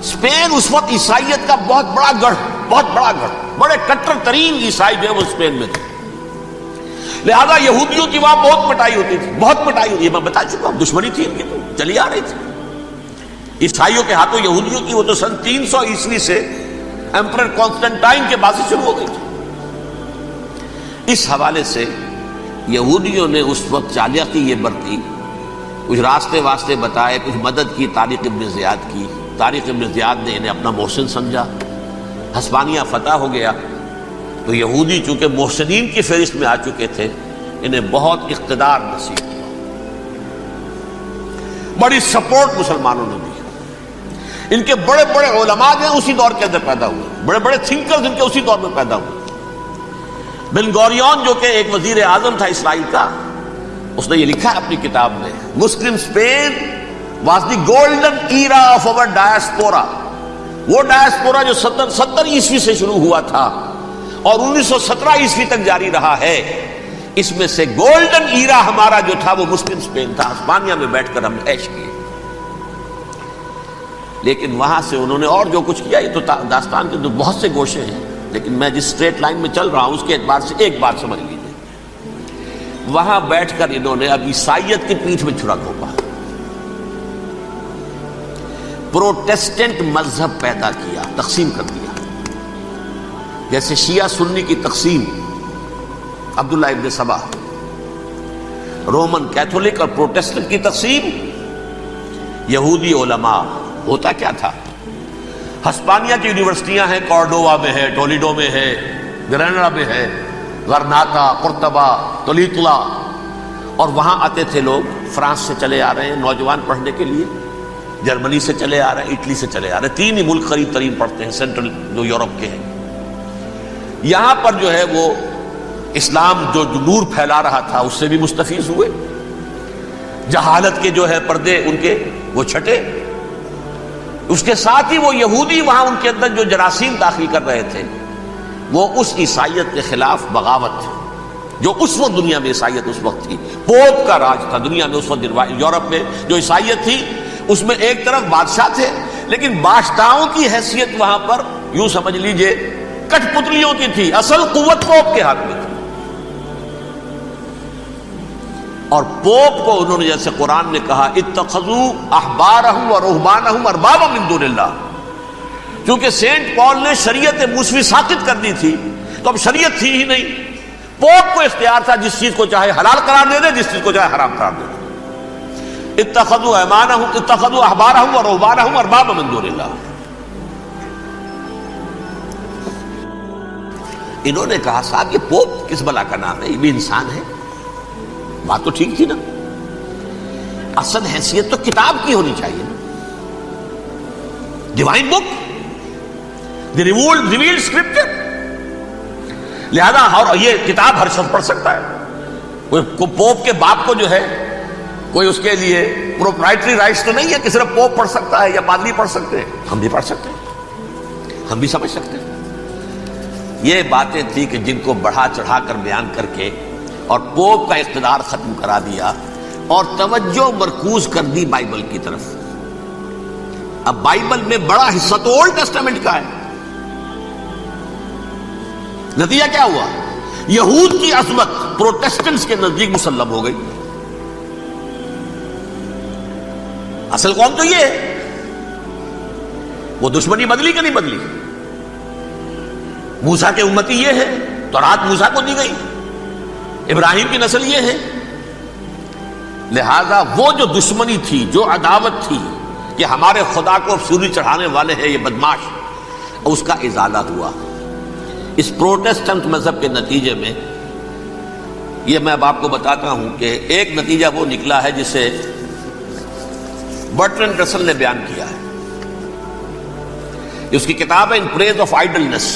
اسپین اس وقت عیسائیت کا بہت بڑا گڑھ، بڑے کٹر ترین عیسائی جو ہے وہ اسپین میں تھے. لہذا یہودیوں کی وہاں بہت پٹائی ہوتی تھی، بہت پٹائی ہوتی ہے. میں بتا چکا ہوں، دشمنی تھی ان کی تو چلی آ رہی تھی عیسائیوں کے ہاتھوں یہودیوں کی. وہ تو سن 300 عیسوی سے ایمپرر کانسٹنٹائن کے بعد سے شروع ہو گئی تھی. اس حوالے سے یہودیوں نے اس وقت چالاکی یہ برتی، کچھ راستے واسطے بتائے، کچھ مدد کی طارق ابن زیاد کی. طارق ابن زیاد نے انہیں اپنا محسن سمجھا. ہسپانیہ فتح ہو گیا تو یہودی چونکہ محسنین کی فہرست میں آ چکے تھے، انہیں بہت اقتدار نصیب ہوا. بڑی سپورٹ مسلمانوں نے دی. ان کے بڑے بڑے علماء جو ہیں اسی دور کے اندر پیدا ہوئے، بڑے بڑے تھنکرز ان کے اسی دور میں پیدا ہوئے. بن گوریون جو کہ ایک وزیر اعظم تھا اسرائیل کا، اس نے یہ لکھا ہے اپنی کتاب میں، Muslim Spain was the golden era of our diaspora. وہ ڈائسپورا جو 70 عیسوی سے شروع ہوا تھا اور 1917 عیسوی تک جاری رہا ہے، اس میں سے گولڈن ایرا ہمارا جو تھا وہ مسلم اسپین تھا. ہسپانیہ میں بیٹھ کر ہم نے عیش کیے. لیکن وہاں سے انہوں نے اور جو کچھ کیا، یہ تو داستان کے تو بہت سے گوشے ہیں، لیکن میں جس اسٹریٹ لائن میں چل رہا ہوں اس کے اعتبار سے ایک بات سمجھ لیجیے. وہاں بیٹھ کر انہوں نے اب عیسائیت کی پیٹھ میں چھرا گھونپا، پروٹیسٹنٹ مذہب پیدا کیا، تقسیم کر دیا. جیسے شیعہ سنی کی تقسیم، عبداللہ ابن سبا، رومن کیتھولک اور پروٹیسٹنٹ کی تقسیم، یہودی علماء. ہوتا کیا تھا؟ ہسپانیہ کی یونیورسٹیاں ہیں، کارڈووا میں ہے، ٹولیڈو میں ہے، گریناڈا میں ہے، غرناطہ، قرطبہ، تولیتلا، اور وہاں آتے تھے لوگ. فرانس سے چلے آ رہے ہیں نوجوان پڑھنے کے لیے، جرمنی سے چلے آ رہے ہیں، اٹلی سے چلے آ رہے ہیں. 3 ہی ملک قریب ترین پڑھتے ہیں سینٹرل جو یورپ کے ہیں. یہاں پر جو ہے وہ اسلام جو نور پھیلا رہا تھا اس سے بھی مستفیض ہوئے. جہالت کے جو ہے پردے ان کے وہ چھٹے. اس کے ساتھ ہی وہ یہودی وہاں ان کے اندر جو جراثیم داخل کر رہے تھے وہ اس عیسائیت کے خلاف بغاوت جو اس وقت دنیا میں عیسائیت اس وقت تھی. پوپ کا راج تھا دنیا میں اس وقت. یورپ میں جو عیسائیت تھی اس میں ایک طرف بادشاہ تھے، لیکن بادشاہوں کی حیثیت وہاں پر یوں سمجھ لیجئے کٹ پتلیوں کی تھی. اصل قوت پوپ کے ہاتھ میں تھی. اور پوپ کو انہوں نے جیسے قرآن نے کہا اتخذوا احبارهم ورهبانهم اربابا من دون اللہ. چونکہ سینٹ پال نے شریعت موسوی ساقط کر دی تھی تو اب شریعت تھی ہی نہیں. پوپ کو اختیار تھا جس چیز کو چاہے حلال قرار دے دے، جس چیز کو چاہے حرام قرار دے دے. اتخذوا احبارهم ورهبانهم اربابا من دون اللہ. انہوں نے کہا صاحب یہ پوپ کس بلا کا نام ہے، یہ بھی انسان ہے. بات تو ٹھیک تھی نا. اصل حیثیت تو کتاب کی ہونی چاہیے نا، ڈیوائن بک، دی ریویلڈ اسکرپچر. لہذا اور یہ کتاب ہر شخص پڑھ سکتا ہے. کوئی پوپ کے باپ کو جو ہے کوئی اس کے لیے پروپرائٹری رائٹس تو نہیں ہے کہ صرف پوپ پڑھ سکتا ہے یا پادری پڑھ سکتے ہیں. ہم بھی پڑھ سکتے ہیں، ہم بھی سمجھ سکتے ہیں. یہ باتیں تھی کہ جن کو بڑھا چڑھا کر بیان کر کے اور پوپ کا اقتدار ختم کرا دیا اور توجہ مرکوز کر دی بائبل کی طرف. اب بائبل میں بڑا حصہ تو اولڈ ٹیسٹامنٹ کا ہے. نتیجہ کیا ہوا؟ یہود کی عظمت پروٹیسٹنٹس کے نزدیک مسلم ہو گئی. اصل قوم تو یہ ہے. وہ دشمنی بدلی کہ نہیں بدلی؟ موسیٰ کے امتی یہ ہے، تورات موسیٰ کو دی گئی، ابراہیم کی نسل یہ ہے. لہذا وہ جو دشمنی تھی، جو عداوت تھی کہ ہمارے خدا کو سوری چڑھانے والے ہیں یہ بدماش، اس کا ازالہ ہوا. اس پروٹیسٹنٹ مذہب کے نتیجے میں یہ میں اب آپ کو بتاتا ہوں کہ ایک نتیجہ وہ نکلا ہے جسے برٹرینڈ رسل نے بیان کیا ہے. اس کی کتاب ہے ان پریز آف آئیڈلنس،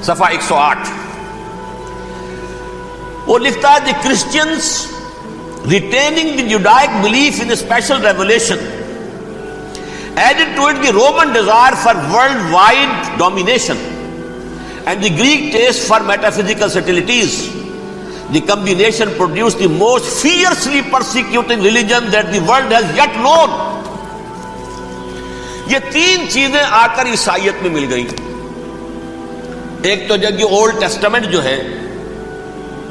صفحہ 108. وہ لکھتا ہے the Christians retaining the Judaic belief in special revelation added to it the Roman desire for worldwide domination and the Greek taste for metaphysical subtleties. The combination produced the most fiercely persecuting religion that the world has yet known. یہ تین چیزیں آ کر عیسائیت میں مل گئی. ایک تو جب یہ اولڈ ٹیسٹامنٹ جو ہے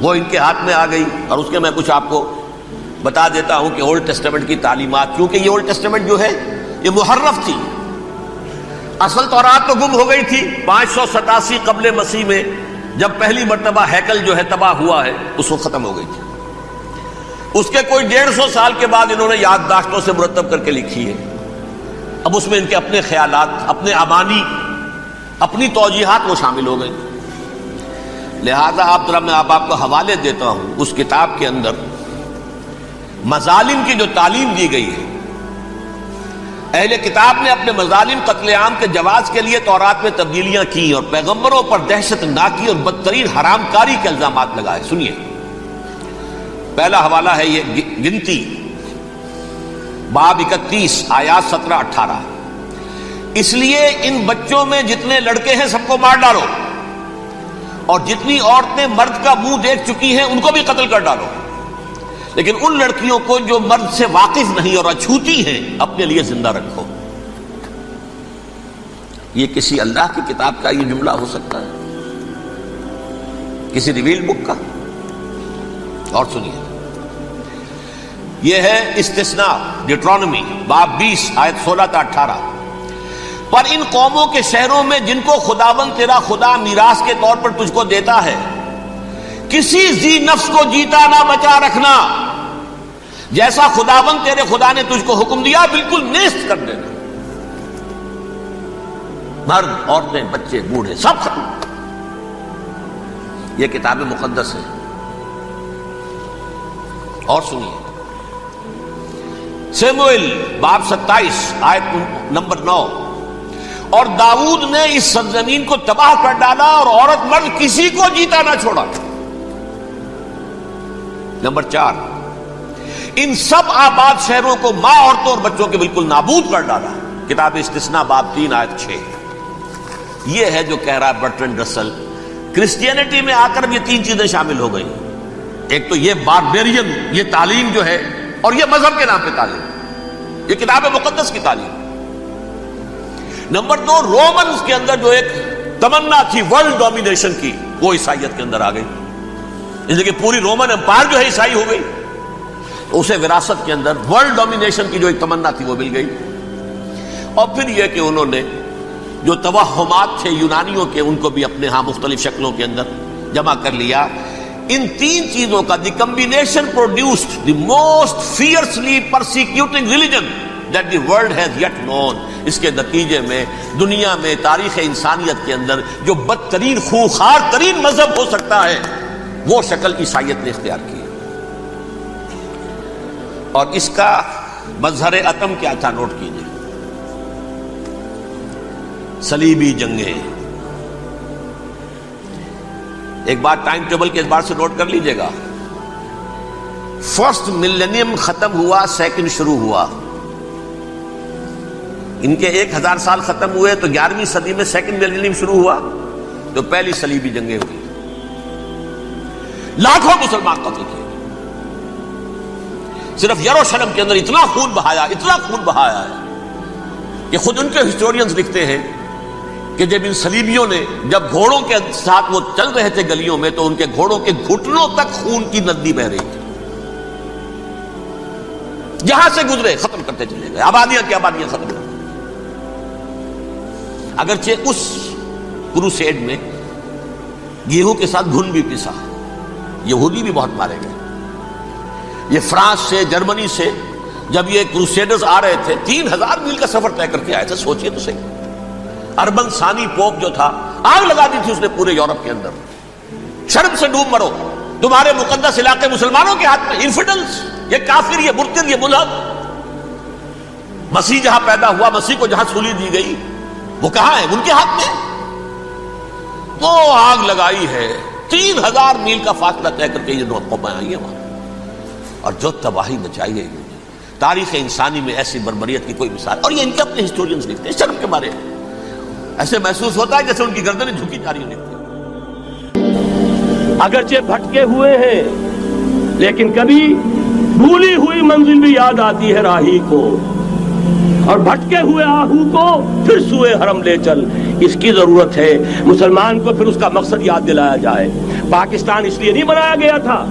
وہ ان کے ہاتھ میں آ گئی، اور اس کے میں کچھ آپ کو بتا دیتا ہوں کہ اولڈ ٹیسٹامنٹ کی تعلیمات، کیونکہ یہ اولڈ ٹیسٹامنٹ جو ہے یہ محرف تھی. اصل تورات تو گم ہو گئی تھی 587 قبل مسیح میں، جب پہلی مرتبہ ہیکل جو ہے تباہ ہوا ہے، اس وقت ختم ہو گئی تھی. اس کے کوئی 150 سال کے بعد انہوں نے یادداشتوں سے مرتب کر کے لکھی ہے. اب اس میں ان کے اپنے خیالات، اپنے امانی، اپنی توجیحات وہ شامل ہو گئی. لہذا میں آپ کو حوالے دیتا ہوں اس کتاب کے اندر مظالم کی جو تعلیم دی گئی ہے. اہل کتاب نے اپنے مظالم قتل عام کے جواز کے لیے تورات میں تبدیلیاں کی اور پیغمبروں پر دہشت ناکی اور بدترین حرام کاری کے الزامات لگائے. سنیے، پہلا حوالہ ہے یہ گنتی باب 31 آیات 17-18. اس لیے ان بچوں میں جتنے لڑکے ہیں سب کو مار ڈالو، اور جتنی عورتیں مرد کا منہ دیکھ چکی ہیں ان کو بھی قتل کر ڈالو، لیکن ان لڑکیوں کو جو مرد سے واقف نہیں اور اچھوتی ہیں اپنے لیے زندہ رکھو. یہ کسی اللہ کی کتاب کا یہ جملہ ہو سکتا ہے؟ کسی ریویل بک کا؟ اور سنیے، یہ ہے استثناء ڈیٹرانومی باب 20 آیت 16-18. پر ان قوموں کے شہروں میں جن کو خداوند تیرا خدا میراث کے طور پر تجھ کو دیتا ہے، کسی ذی نفس کو جیتا نہ بچا رکھنا. جیسا خداوند تیرے خدا نے تجھ کو حکم دیا بالکل نیست کر دینا. مرد، عورتیں، بچے، بوڑھے سب ختم. یہ کتاب مقدس ہے. اور سنیے، سیموئیل باب 27 آیت نمبر 9. اور داؤد نے اس سرزمین کو تباہ کر ڈالا اور عورت مرد کسی کو جیتا نہ چھوڑا. نمبر 4، ان سب آباد شہروں کو ماں، عورتوں اور بچوں کے بالکل نابود کر ڈالا. کتاب استثناء باب 3 آیت 6. یہ ہے جو کہہ رہا ہے برٹرینڈ رسل. کرسچینٹی میں آ کر یہ تین چیزیں شامل ہو گئی. ایک تو یہ باربیرین یہ تعلیم جو ہے، اور یہ مذہب کے نام پہ تعلیم، یہ کتاب مقدس کی تعلیم. نمبر 2، رومنز کے اندر جو ایک تمنا تھی ورلڈ ڈومینیشن کی، وہ عیسائیت کے اندر آ گئی. اس لیے کہ پوری رومن امپائر جو ہے عیسائی ہو گئی. اسے وراثت کے اندر ورلڈ ڈومینیشن کی جو ایک تمنا تھی وہ مل گئی. اور پھر یہ کہ انہوں نے جو توہمات تھے یونانیوں کے، ان کو بھی اپنے ہاں مختلف شکلوں کے اندر جمع کر لیا. ان تین چیزوں کا the combination produced the most fiercely persecuting religion that the world has yet known. اس کے نتیجے میں دنیا میں تاریخ انسانیت کے اندر جو بدترین خوخار ترین مذہب ہو سکتا ہے وہ شکل عیسائیت نے اختیار کی. اور اس کا مظہر عتم کیا تھا نوٹ کیجیے، صلیبی جنگیں. ایک بات ٹائم ٹیبل کے اعتبار سے نوٹ کر لیجئے گا. فرسٹ ملینیم ختم ہوا، سیکنڈ شروع ہوا. ان کے 1000 سال ختم ہوئے تو 11ویں صدی میں سیکنڈ ملینیم شروع ہوا، تو پہلی صلیبی جنگیں ہوئی. لاکھوں مسلمان قتل کیے. صرف یروشلم کے اندر اتنا خون بہایا ہے کہ خود ان کے ہسٹورینز لکھتے ہیں کہ جب ان صلیبیوں نے جب گھوڑوں کے ساتھ وہ چل رہے تھے گلیوں میں تو ان کے گھوڑوں کے گھٹنوں تک خون کی ندی بہ رہی تھی. جہاں سے گزرے ختم کرتے چلے گئے, آبادیاں کی آبادیاں ختم کر. اگرچہ اس کروسیڈ میں گیہوں کے ساتھ گھن بھی پسا, یہودی بھی بہت مارے گئے. یہ فرانس سے, جرمنی سے جب یہ کروسیڈرز آ رہے تھے 3000 میل کا سفر طے کر کے آئے تھے. سوچئے تو صحیح, اربن ثانی پوپ جو تھا آگ لگا دی تھی اس نے پورے یورپ کے اندر. شرم سے ڈوب مرو, تمہارے مقدس علاقے مسلمانوں کے ہاتھ میں. انفیڈلز, یہ کافر, یہ مرتد, یہ ملحد. مسیح جہاں پیدا ہوا, مسیح کو جہاں سولی دی گئی, وہ کہاں ہے؟ ان کے ہاتھ میں. وہ آگ لگائی ہے, 3000 میل کا فاصلہ طے کر کے یہ قومیں آئی ہیں وہاں, اور جو تباہی مچائی ہے تاریخ انسانی میں ایسی بربریت کی کوئی مثال. اور یہ ان کے اپنے ہسٹورینز لکھتے ہیں شرم کے بارے میں. ایسے محسوس ہوتا ہے جیسے ان کی گردنیں جھکی جا رہی ہیں. اگرچہ بھٹکے ہوئے ہیں لیکن کبھی بھولی ہوئی منزل بھی یاد آتی ہے راہی کو, اور بھٹکے ہوئے آہو کو پھر سوئے حرم لے چل. اس کی ضرورت ہے مسلمان کو پھر اس کا مقصد یاد دلایا جائے. پاکستان اس لیے نہیں بنایا گیا تھا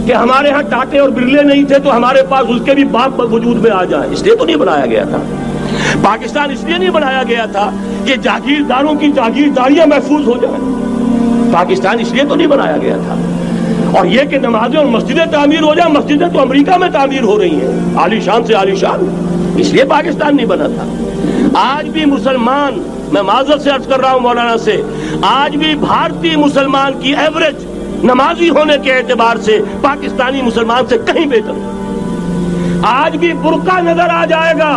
کہ ہمارے ہاں ٹاٹے اور برلے نہیں تھے تو ہمارے پاس اس کے بھی باپ وجود میں آ جائیں, اس لیے تو نہیں بنایا گیا تھا. پاکستان اس لیے نہیں بنایا گیا تھا کہ جاگیرداروں کی جاگیرداریاں محفوظ ہو جائیں. پاکستان اس لیے تو نہیں بنایا گیا تھا. اور یہ کہ نمازیں اور مسجدیں تعمیر ہو جائیں, مسجدیں تو امریکہ میں تعمیر ہو رہی ہیں عالی شان سے عالی شان, اس لیے پاکستان نہیں بنا تھا. آج بھی مسلمان, میں معذرت سے عرض کر رہا ہوں مولانا سے, آج بھی بھارتی مسلمان کی ایوریج نمازی ہونے کے اعتبار سے پاکستانی مسلمان سے کہیں بہتر. آج بھی برقع نظر آ جائے گا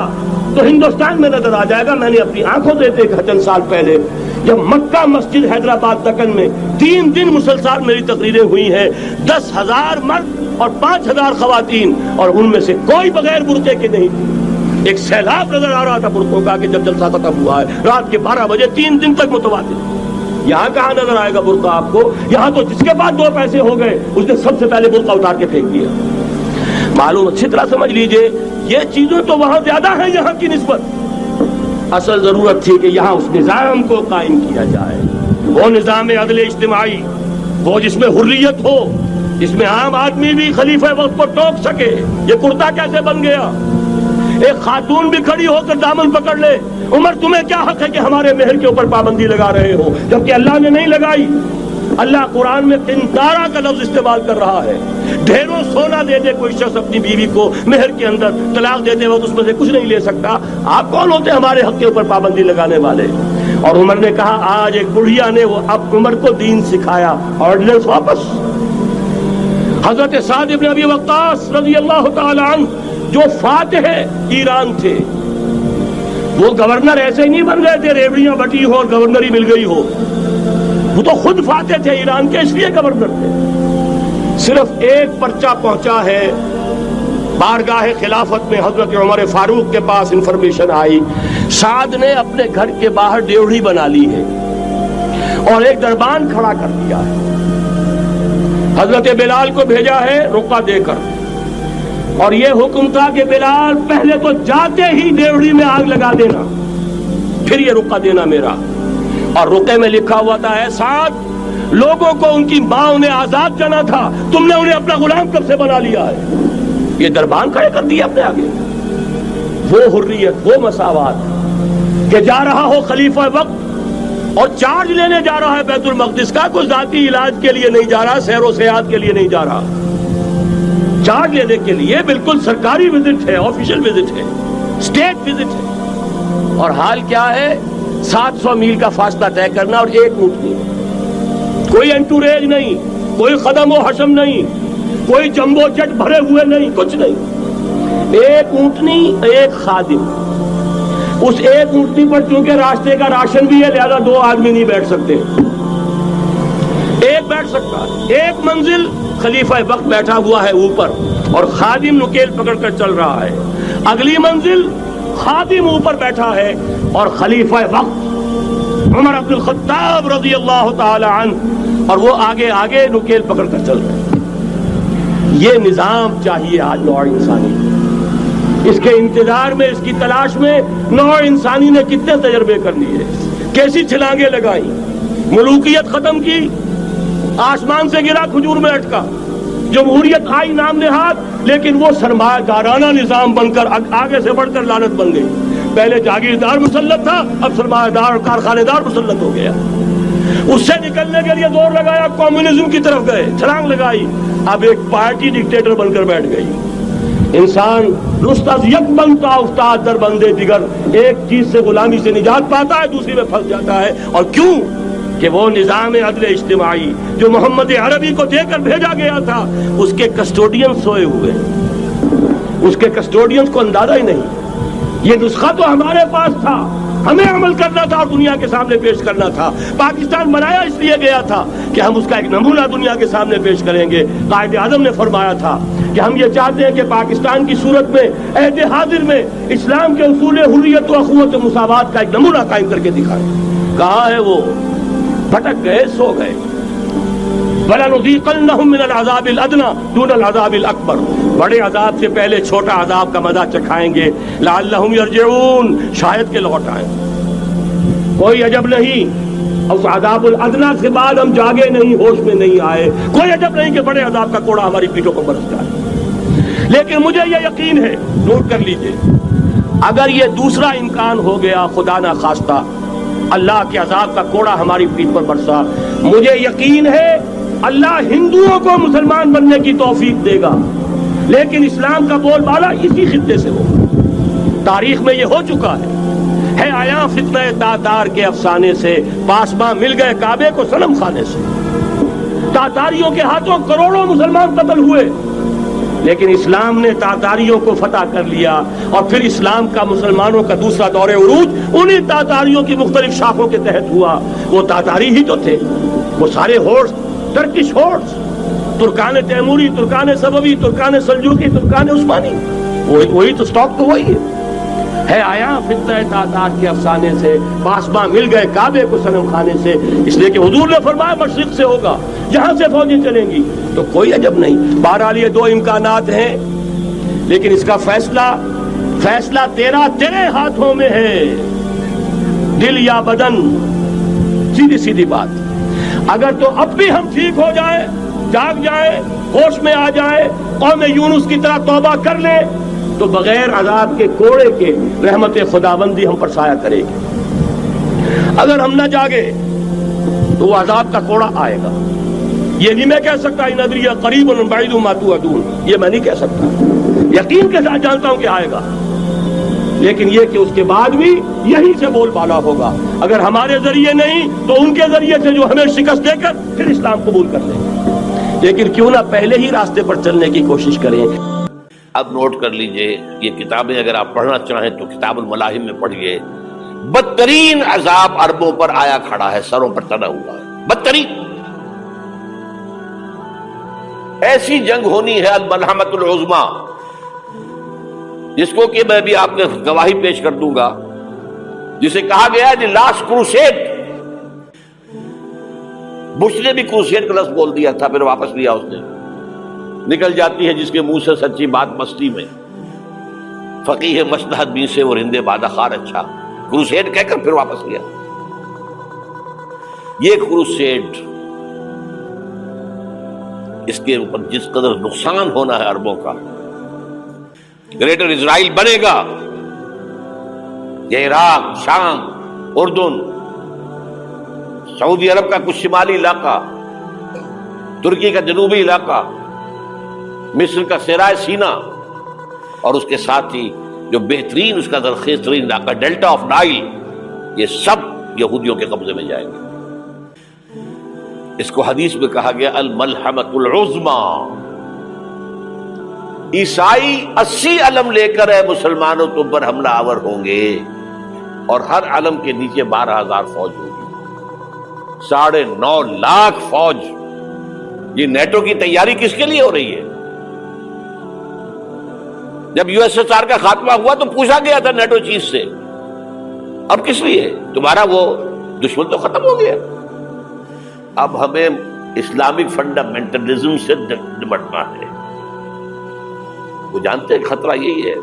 تو ہندوستان میں نظر آ جائے گا. میں نے اپنی آنکھوں سے دیکھا چند سال پہلے جب مکہ مسجد حیدرآباد دکن میں 3 دن مسلسل میری تقریریں ہوئی ہیں, 10,000 مرد اور 5,000 خواتین, اور ان میں سے کوئی بغیر برقعے کے نہیں تھی. ایک سیلاب نظر آ رہا تھا برقعوں کا کہ جب جلسہ ختم ہوا ہے رات کے 12 بجے 3 دن تک متواتر. یہاں کہاں نظر آئے گا برقع آپ کو؟ یہاں تو جس کے پاس 2 پیسے ہو گئے اس نے سب سے پہلے برقع اتار کے پھینک دیا. معلوم, اچھی طرح سمجھ لیجئے, یہ چیزیں تو وہاں زیادہ ہیں یہاں کی نسبت. اصل ضرورت تھی کہ یہاں اس نظام کو قائم کیا جائے, وہ نظام عدل اجتماعی, وہ جس میں حریت ہو, جس میں عام آدمی بھی خلیفہ وقت کو ٹوک سکے. یہ کرتا کیسے بن گیا؟ ایک خاتون بھی کھڑی ہو کر دامن پکڑ لے, عمر تمہیں کیا حق ہے کہ ہمارے مہر کے اوپر پابندی لگا رہے ہو, جبکہ اللہ نے نہیں لگائی. اللہ قرآن میں قنطارہ کا لفظ استعمال کر رہا ہے. ڈھیروں سونا دے دے کوئی شخص اپنی بیوی کو مہر کے اندر, طلاق دیتے وقت اس میں سے کچھ نہیں لے سکتا. آپ کون ہوتے ہمارے حق کے اوپر پابندی لگانے والے؟ اور عمر نے کہا, آج ایک بڑھیا نے وہ اب عمر کو دین سکھایا, آرڈیننس واپس. حضرت سعد ابن ابی وقاص رضی اللہ تعالی عنہ جو فاتح ایران تھے, وہ گورنر ایسے ہی نہیں بن گئے تھے ریوڑیاں بٹی ہو اور گورنر ہی مل گئی ہو. وہ تو خود فاتح تھے ایران کے, اس لیے گورنر تھے. صرف ایک پرچہ پہنچا ہے بارگاہ خلافت میں, حضرت عمر فاروق کے پاس انفارمیشن آئی سعد نے اپنے گھر کے باہر ڈیوڑی بنا لی ہے اور ایک دربان کھڑا کر دیا ہے. حضرت بلال کو بھیجا ہے رقعہ دے کر, اور یہ حکم تھا کہ بلال پہلے تو جاتے ہی ڈیوڑی میں آگ لگا دینا, پھر یہ رقعہ دینا میرا. اور رقعے میں لکھا ہوا تھا, ہے سعد, لوگوں کو ان کی ماں نے آزاد جانا تھا, تم نے انہیں اپنا غلام کب سے بنا لیا ہے. یہ دربان کھڑے کر دیا اپنے آگے. وہ حریت, وہ مساوات کہ جا رہا ہو خلیفہ وقت اور چارج لینے جا رہا ہے بیت المقدس کا, کوئی ذاتی علاج کے لیے نہیں جا رہا, سیر و سیاحت کے لیے نہیں جا رہا, چارج لینے کے لیے. بالکل سرکاری وزٹ ہے, آفیشل وزٹ ہے, اسٹیٹ وزٹ ہے. اور حال کیا ہے, 700 میل کا فاصلہ طے کرنا اور ایک اونٹنی, کوئی انٹوریج نہیں, کوئی قدم و حشم نہیں, کوئی جمبو جٹ بھرے ہوئے نہیں, کچھ نہیں. ایک اونٹنی, ایک خادم. اس ایک اونٹنی پر چونکہ راستے کا راشن بھی ہے لہذا 2 آدمی نہیں بیٹھ سکتے, ایک بیٹھ سکتا. ایک منزل خلیفہ وقت بیٹھا ہوا ہے اوپر اور خادم نکیل پکڑ کر چل رہا ہے. اگلی منزل خادم اوپر بیٹھا ہے اور خلیفہ وقت عمر بن الخطاب رضی اللہ تعالی عنہ, اور وہ آگے آگے نکیل پکڑ کر چل رہے ہیں. یہ نظام چاہیے آج نوع انسانی کو. اس کے انتظار میں، اس کی تلاش میں نوع انسانی نے کتنے تجربے کر لیے، کیسی چھلانگیں لگائیں، ملوکیت ختم کی، آسمان سے گرا کھجور میں اٹکا، جمہوریت آئی نام نہاد، لیکن وہ سرمایہ دارانہ نظام بن کر آگے سے بڑھ کر لعنت بن گئی. پہلے جاگیردار مسلط تھا، اب سرمایہ دار کارخانے دار مسلط ہو گیا. اس سے نکلنے کے لیے زور لگایا، کمیونزم کی طرف گئے، چھلانگ لگائی، اب ایک پارٹی ڈکٹیٹر بن کر بیٹھ گئی. انسان رست از یک بنتا افتاد در بندے دیگر، ایک چیز سے غلامی سے نجات پاتا ہے، دوسری میں پھنس جاتا ہے. اور کیوں؟ کہ وہ نظام عدل اجتماعی جو محمد عربی کو دے کر بھیجا گیا تھا، اس کے کسٹوڈین سوئے ہوئے، اس کے کسٹوڈینز کو اندازہ ہی نہیں. یہ نسخہ تو ہمارے پاس تھا، ہمیں عمل کرنا تھا اور دنیا کے سامنے پیش کرنا تھا. پاکستان بنایا اس لیے گیا تھا کہ ہم اس کا ایک نمونہ دنیا کے سامنے پیش کریں گے. قائد اعظم نے فرمایا تھا کہ ہم یہ چاہتے ہیں کہ پاکستان کی صورت میں عہد حاضر میں اسلام کے اصول حریت و اخوت و مساوات کا ایک نمونہ قائم کر کے دکھائیں. کہاں ہے وہ؟ بھٹک گئے، سو گئے. وَلَنُذِيقَنَّهُم مِّنَ الْعَذَابِ الْأَدْنَىٰ دُونَ الْعَذَابِ الْأَكْبَرِ، بڑے عذاب سے پہلے چھوٹا عذاب کا مزہ چکھائیں گے. لَعَلَّهُمْ يَرْجِعُونَ، شاید کہ لوٹ آئیں. کوئی عجب نہیں اس عذاب الادنیٰ کے بعد ہم جاگے نہیں، ہوش میں نہیں آئے. کوئی عجب نہیں کہ بڑے عذاب کا کوڑا ہماری پیٹھوں کو برس جائے. لیکن مجھے یہ یقین ہے، نوٹ کر لیجئے، اگر یہ دوسرا امکان ہو گیا، خدا نہ خواستہ اللہ کے عذاب کا کوڑا ہماری پیٹھ پر برسا، مجھے یقین ہے اللہ ہندوؤں کو مسلمان بننے کی توفیق دے گا. لیکن اسلام کا بول بالا اسی خطے سے ہوگا. تاریخ میں یہ ہو چکا ہے آیا فتنہ تاتار کے افسانے سے، پاسباں مل گئے کعبے کو صنم خانے سے. تاتاریوں کے ہاتھوں کروڑوں مسلمان قتل ہوئے، لیکن اسلام نے تاتاریوں کو فتح کر لیا. اور پھر اسلام کا مسلمانوں کا دوسرا دور عروج انہی تاتاریوں کی مختلف شاخوں کے تحت ہوا. وہ تاتاری ہی تو تھے، وہ سارے ہورس، ٹرکش ہورس، ترکان تیموری، ترکان سبوی، ترکان سلجوقی، ترکان عثمانی، وہی تو سٹاک تو وہی ہے آیا فتنہ تاتار کے افسانے سے، پاسباں مل گئے کعبے کو صنم خانے سے. اس لیے کہ حضور نے فرمایا مشرق سے ہوگا، جہاں سے فوجیں چلیں گی. تو کوئی عجب نہیں. بہرحال یہ دو امکانات ہیں، لیکن اس کا فیصلہ تیرے ہاتھوں میں ہے، دل یا بدن. سیدھی سیدھی بات. اگر تو اب بھی ہم ٹھیک ہو جائیں، جاگ جائیں، ہوش میں آ جائیں، قوم یونس کی طرح توبہ کر لیں، تو بغیر عذاب کے کوڑے کے رحمت خداوندی ہم پر سایہ کرے گی. اگر ہم نہ جاگے تو وہ عذاب کا کوڑا آئے گا. یہ نہیں میں کہہ سکتا ان ادری قریب بعید ما توعدون، یہ میں نہیں کہہ سکتا، یقین کے ساتھ جانتا ہوں کہ آئے گا. لیکن یہ کہ اس کے بعد بھی یہی سے بول بالا ہوگا. اگر ہمارے ذریعے نہیں تو ان کے ذریعے سے جو ہمیں شکست دے کر پھر اسلام قبول کر لیں. لیکن کیوں نہ پہلے ہی راستے پر چلنے کی کوشش کریں. اب نوٹ کر لیجئے، یہ کتابیں اگر آپ پڑھنا چاہیں تو کتاب الملاحم میں پڑھیے. بدترین عذاب عربوں پر آیا کھڑا ہے، سروں پر تنا ہوا ہے. بدترین ایسی جنگ ہونی ہے الملحمۃ العظمیٰ، جس کو کہ میں بھی آپ نے گواہی پیش کر دوں گا، جسے کہا گیا ہے دی لاسٹ کروسیڈ. بش نے بھی کروسیڈ کا لفظ بول دیا تھا، پھر واپس لیا اس نے. نکل جاتی ہے جس کے منہ سے سچی بات مستی میں. فقیہ مصلحت بھی سے اور ہندے بادہ خار اچھا، کروسیڈ کہہ کر پھر واپس لیا. یہ کروسیڈ، اس کے اوپر جس قدر نقصان ہونا ہے عربوں کا. گریٹر اسرائیل بنے گا، یہ عراق، شام، اردن، سعودی عرب کا کچھ شمالی علاقہ، ترکی کا جنوبی علاقہ، مصر کا صحرائے سینا، اور اس کے ساتھ ہی جو بہترین اس کا زرخیز ترین علاقہ ڈیلٹا آف نائل، یہ سب یہودیوں کے قبضے میں جائیں گے. اس کو حدیث میں کہا گیا الملحمۃ العظمیٰ. عیسائی 80 علم لے کر مسلمانوں تم پر حملہ آور ہوں گے، اور ہر علم کے نیچے 12,000 فوج ہوگی. 9.5 لاکھ فوج. یہ نیٹو کی تیاری کس کے لیے ہو رہی ہے؟ جب USSR کا خاتمہ ہوا تو پوچھا گیا تھا نیٹو چیف سے، اب کس لیے؟ تمہارا وہ دشمن تو ختم ہو گیا. اب ہمیں اسلامک فنڈامنٹلزم سے نمٹنا ہے. وہ جانتے ہیں خطرہ یہی ہے.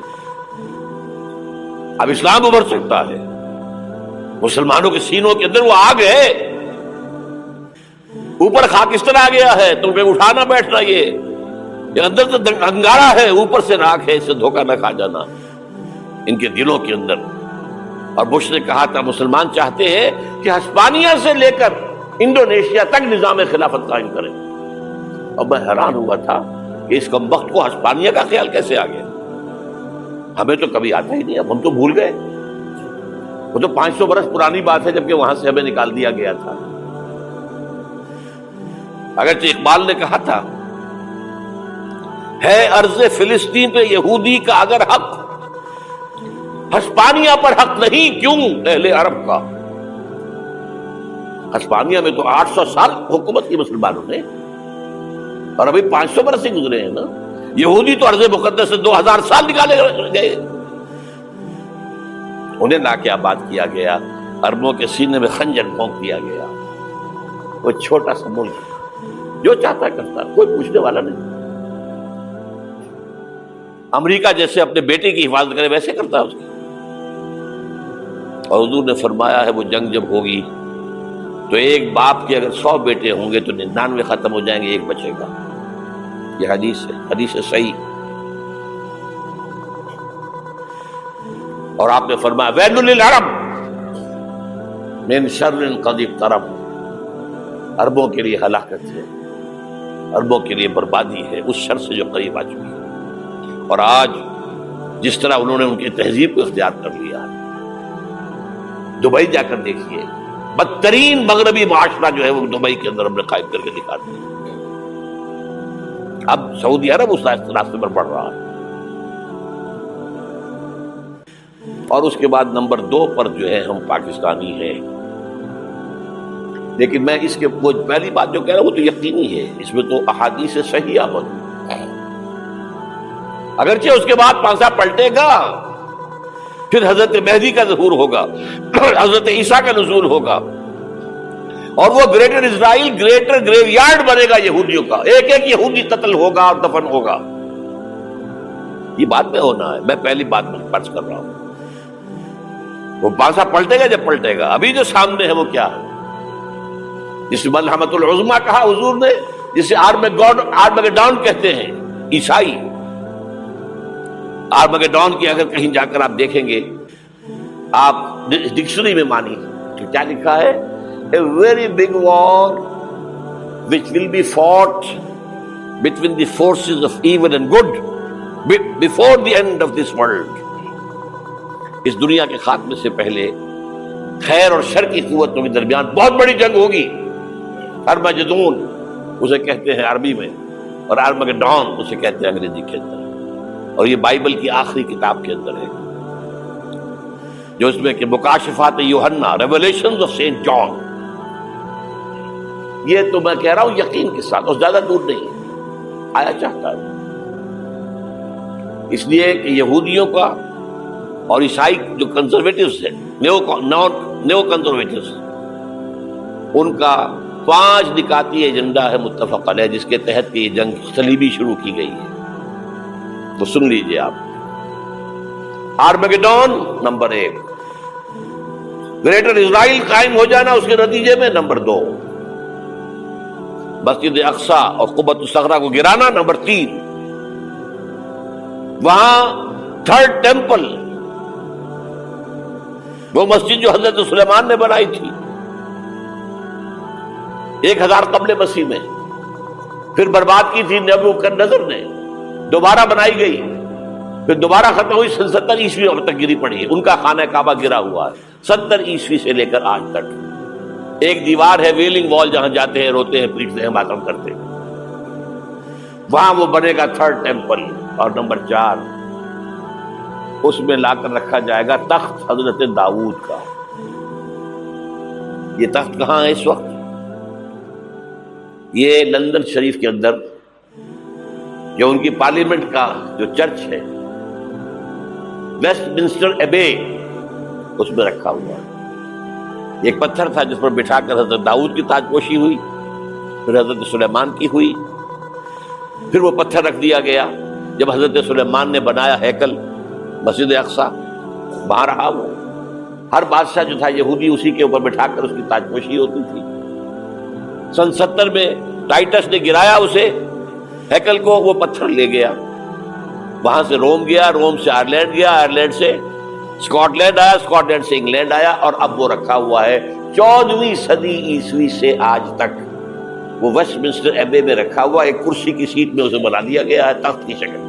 اب اسلام ابھر سکتا ہے، مسلمانوں کے سینوں کے اندر وہ آگ ہے، اوپر خاکستر آ گیا ہے، تمہیں اٹھانا بیٹھنا، یہ اندر تو انگارہ ہے، اوپر سے راکھ ہے، اس سے دھوکہ نہ کھا جانا ان کے دلوں کے اندر. اور بش نے کہا تھا مسلمان چاہتے ہیں کہ ہسپانیہ سے لے کر انڈونیشیا تک نظام خلافت قائم کریں. اور میں حیران ہوا تھا کہ اس کمبخت کو ہسپانیہ کا خیال کیسے آ گیا. ہمیں تو کبھی آتا ہی نہیں، اب ہم تو بھول گئے. وہ تو 500 برس پرانی بات ہے جبکہ وہاں سے ہمیں نکال دیا گیا تھا. اگرچہ اقبال نے کہا تھا ہے ارض فلسطین پہ یہودی کا اگر حق، ہسپانیہ پر حق نہیں کیوں اہل عرب کا. ہسپانیہ میں تو 800 سال حکومت کی مسلمانوں نے، اور ابھی 500 برس سے گزرے ہیں نا. یہودی تو ارض مقدس سے 2000 سال نکالے گئے. انہیں لا کے آباد کیا گیا، عربوں کے سینے میں خنجر پھونک دیا گیا. وہ چھوٹا سا ملک جو چاہتا کرتا، کوئی پوچھنے والا نہیں. امریکہ جیسے اپنے بیٹے کی حفاظت کرے ویسے کرتا اس کی. اور حضور نے فرمایا ہے وہ جنگ جب ہوگی تو ایک باپ کے اگر 100 بیٹے ہوں گے تو 99 ختم ہو جائیں گے، ایک بچے گا. یہ حدیث ہے، حدیث ہے صحیح. اور آپ نے فرمایا ویل للعرب من شر قد اقترب. عربوں کے لیے ہلاکت ہے، عربوں کے لیے بربادی ہے اس شر سے جو قریب آ چکی ہے. اور آج جس طرح انہوں نے ان کی تہذیب کو اختیار کر لیا، دبئی جا کر دیکھیے، بدترین مغربی معاشرہ جو ہے وہ دبئی کے اندر ہم نے قائم کر کے دکھا دیا. اب سعودی عرب اس راستے پر بڑھ رہا ہے. اور اس کے بعد نمبر 2 پر جو ہے ہم پاکستانی ہیں. لیکن میں اس کے وہ پہلی بات جو کہہ رہا ہوں وہ تو یقینی ہے، اس میں تو احادیث صحیحہ موجود ہے. اگرچہ اس کے بعد پانسا پلٹے گا، پھر حضرت مہدی کا ظہور ہوگا، حضرت عیسیٰ کا نزول ہوگا، اور وہ گریٹر اسرائیل گریٹر گریو یارڈ بنے گا یہودیوں کا. ایک ایک یہودی قتل ہوگا اور دفن ہوگا. یہ بات میں ہونا ہے، میں پہلی بات میں فرض کر رہا ہوں. وہ پانسا پلٹے گا جب پلٹے گا. ابھی جو سامنے ہے وہ کیا ہے؟ جسے ملحمۃ العظمیٰ کہا حضور نے، جسے آرمگیڈون کہتے ہیں عیسائی. آرمگیڈون کی اگر کہیں جا کر آپ دیکھیں گے، آپ ڈکشنری میں مانی تو کیا لکھا ہے؟ A very big war which will be fought between the forces of evil and good before the end of this world. اس دنیا کے خاتمے سے پہلے خیر اور شر کی قوتوں کے درمیان بہت بڑی جنگ ہوگی. ارمجدون اسے کہتے ہیں عربی میں، اور آرمگیڈون اسے کہتے ہیں انگریزی کے اندر. اور یہ بائبل کی آخری کتاب کے اندر ہے، جو اس میں کہ مکاشفات یوحنا، ریویلیشنز آف سینٹ جان. یہ تو میں کہہ رہا ہوں یقین کے ساتھ، اور زیادہ دور نہیں ہے، آیا چاہتا ہے. اس لیے کہ یہودیوں کا اور عیسائی جو کنزرویٹوز ہیں، نیو کنزرویٹوز، ان کا 5 نکاتی ایجنڈا ہے متفق علیہ، جس کے تحت یہ جنگ صلیبی شروع کی گئی ہے. وہ سن لیجئے آپ. آرمگیڈون نمبر 1، گریٹر اسرائیل قائم ہو جانا اس کے نتیجے میں نمبر 2، مسجد اقصی اور قبۃ الصغریٰ کو گرانا نمبر 3، وہاں 3rd ٹیمپل، وہ مسجد جو حضرت سلیمان نے بنائی تھی 1000 قبل مسیح میں، پھر برباد کی تھی نبوکدنضر نے، دوبارہ بنائی گئی، پھر دوبارہ ختم ہوئی 70 عیسوی تک گری پڑی ہے. ان کا خانہ کعبہ گرا ہوا ہے 70 عیسوی سے لے کر آج تک. ایک دیوار ہے ویلنگ وال، جہاں جاتے ہیں، روتے ہیں، پیٹتے ہیں، ماتم کرتے ہیں. وہاں وہ بنے گا 3rd ٹیمپل. اور نمبر 4، اس میں لا کر رکھا جائے گا تخت حضرت داؤد کا. یہ تخت کہاں ہے اس وقت؟ یہ لندن شریف کے اندر جو ان کی پارلیمنٹ کا جو چرچ ہے، ویسٹ منسٹر ایبے، اس میں رکھا ہوا ہے. ایک پتھر تھا جس پر بٹھا کر حضرت داؤد کی تاج پوشی ہوئی، پھر حضرت سلیمان کی ہوئی، پھر وہ پتھر رکھ دیا گیا، جب حضرت سلیمان نے بنایا ہیکل مسجد اقصی، وہاں رہا وہ. ہر بادشاہ جو تھا یہودی اسی کے اوپر بٹھا کر اس کی تاجپوشی ہوتی تھی. سن 70 میں ٹائٹس نے گرایا اسے ہیکل کو، وہ پتھر لے گیا، وہاں سے روم گیا، روم سے آئرلینڈ گیا، آئرلینڈ سے اسکاٹ لینڈ آیا، اسکاٹ لینڈ سے انگلینڈ آیا، اور اب وہ رکھا ہوا ہے 14ویں صدی عیسوی سے آج تک. وہ ویسٹ منسٹر ایبے میں رکھا ہوا، ایک کرسی کی سیٹ میں اسے بنا دیا گیا ہے تخت کی شکل میں.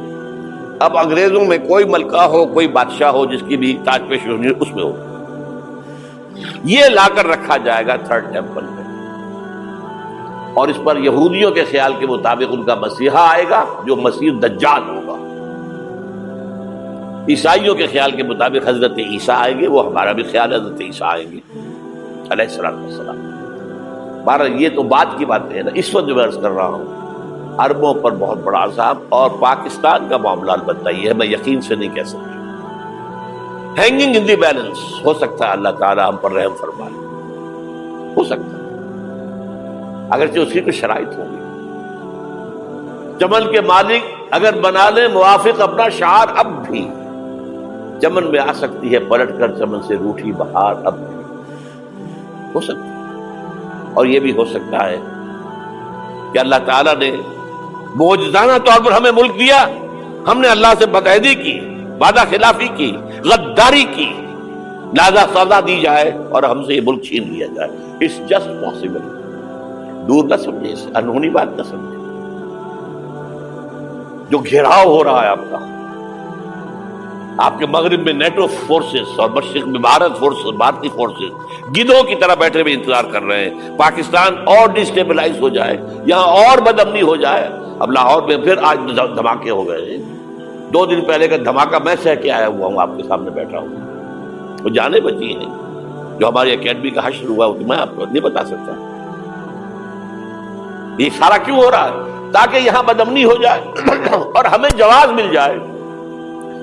اب انگریزوں میں کوئی ملکہ ہو، کوئی بادشاہ ہو جس کی بھی تاج پوشی ہونی اس میں ہو، یہ لا کر رکھا جائے گا تھرڈ ٹیمپل میں. اور اس پر یہودیوں کے خیال کے مطابق ان کا مسیحا آئے گا جو مسیح دجال ہوگا. عیسائیوں کے خیال کے مطابق حضرت عیسیٰ آئیں گے، وہ ہمارا بھی خیال ہے حضرت عیسیٰ آئیں گے علیہ السلام. بہرحال یہ تو بعد کی باتیں ہیں نا. اس وقت جو میں عرض کر رہا ہوں عربوں پر بہت بڑا عذاب، اور پاکستان کا معاملہ البتہ یہ ہے، میں یقین سے نہیں کہہ سکتا. ہینگنگ ان دی بیلنس، ہو سکتا ہے اللہ تعالیٰ ہم پر رحم فرمائے، ہو سکتا ہے، اگرچہ اس کی کچھ شرائط ہوگی. چمن کے مالک اگر بنا لیں موافق اپنا شعار، اب بھی چمن میں آ سکتی ہے پلٹ کر چمن سے روٹھی بہار، اب بھی ہو سکتا ہے. اور یہ بھی ہو سکتا ہے کہ اللہ تعالیٰ نے معجزانہ طور پر ہمیں ملک دیا، ہم نے اللہ سے بدعہدی کی، وعدہ خلافی کی، غداری کی، لہذا سزا دی جائے اور ہم سے یہ ملک چھین لیا جائے. It's just possible. دور نہ سمجھے، اسے انہونی بات نہ سمجھے. جو گھیراؤ ہو رہا ہے آپ کے مغرب میں نیٹو فورسز اور مشرق میں بھارتی فورسز گدھوں کی طرح بیٹھے ہوئے انتظار کر رہے ہیں پاکستان اور ڈسٹیبلائز ہو جائے، یہاں اور بدامنی ہو جائے. اب لاہور میں پھر آج دھماکے ہو گئے. 2 دن پہلے کا دھماکہ میں سہ کے آیا ہوا ہوں، آپ کے سامنے بیٹھا ہوں. وہ جانیں بچی ہیں جو ہماری اکیڈمی کا حشر ہوا، میں آپ کو نہیں بتا سکتا. یہ سارا کیوں ہو رہا ہے؟ تاکہ یہاں بدامنی ہو جائے اور ہمیں جواز مل جائے.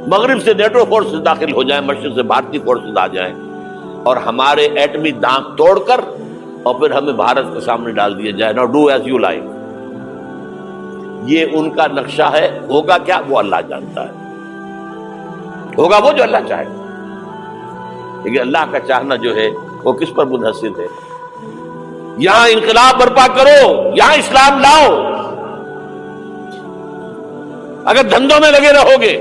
مغرب سے نیٹو فورسز داخل ہو جائیں، مشرق سے بھارتی فورسز آ جائیں اور ہمارے ایٹمی دانت توڑ کر اور پھر ہمیں بھارت کے سامنے ڈال دیا جائے. نو ڈو ایز یو لائک. یہ ان کا نقشہ ہے. ہوگا کیا وہ اللہ جانتا ہے، ہوگا وہ جو اللہ چاہے. لیکن اللہ کا چاہنا جو ہے وہ کس پر منحصر ہے؟ یہاں انقلاب برپا کرو، یہاں اسلام لاؤ. اگر دھندوں میں لگے رہو گے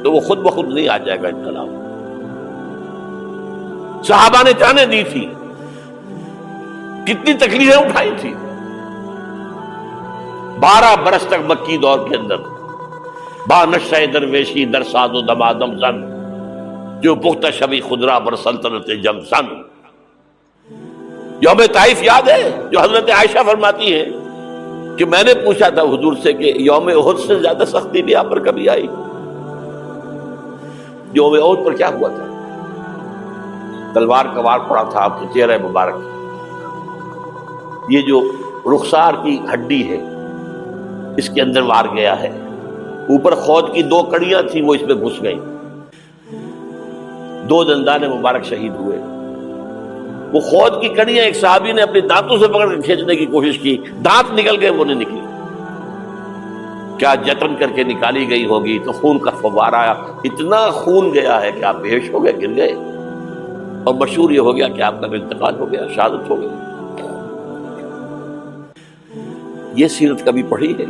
تو وہ خود بخود نہیں آ جائے گا انقلاب. صحابہ نے جانیں دی تھی، کتنی تکلیفیں اٹھائی تھی. 12 برس تک مکی دور کے اندر با نشہ درویشی در ساز و دمادم زن، جو پختہ شبی خدرا بر سلطنت جم سن. یوم طائف یاد ہے جو حضرت عائشہ فرماتی ہے کہ میں نے پوچھا تھا حضور سے کہ یوم احد سے زیادہ سختی بھی آپ پر کبھی آئی؟ یوم احد پر کیا ہوا تھا؟ تلوار کا وار پڑا تھا آپ کے چہرہ مبارک. یہ جو رخسار کی ہڈی ہے اس کے اندر وار گیا ہے. اوپر خود کی 2 کڑیاں تھیں، وہ اس میں گھس گئیں. 2 دندان مبارک شہید ہوئے. وہ خود کی کڑیاں ایک صحابی نے اپنے دانتوں سے پکڑ کر کھینچنے کی کوشش کی، دانت نکل گئے، وہ نہیں نکلی. کیا جتن کر کے نکالی گئی ہوگی تو خون کا فوارہ آیا. اتنا خون گیا ہے کہ آپ بے ہوش ہو گئے، گر گئے، اور مشہور یہ ہو گیا کہ آپ کا انتقال ہو گیا، شہادت ہو گئی. یہ سیرت کبھی پڑھی ہے؟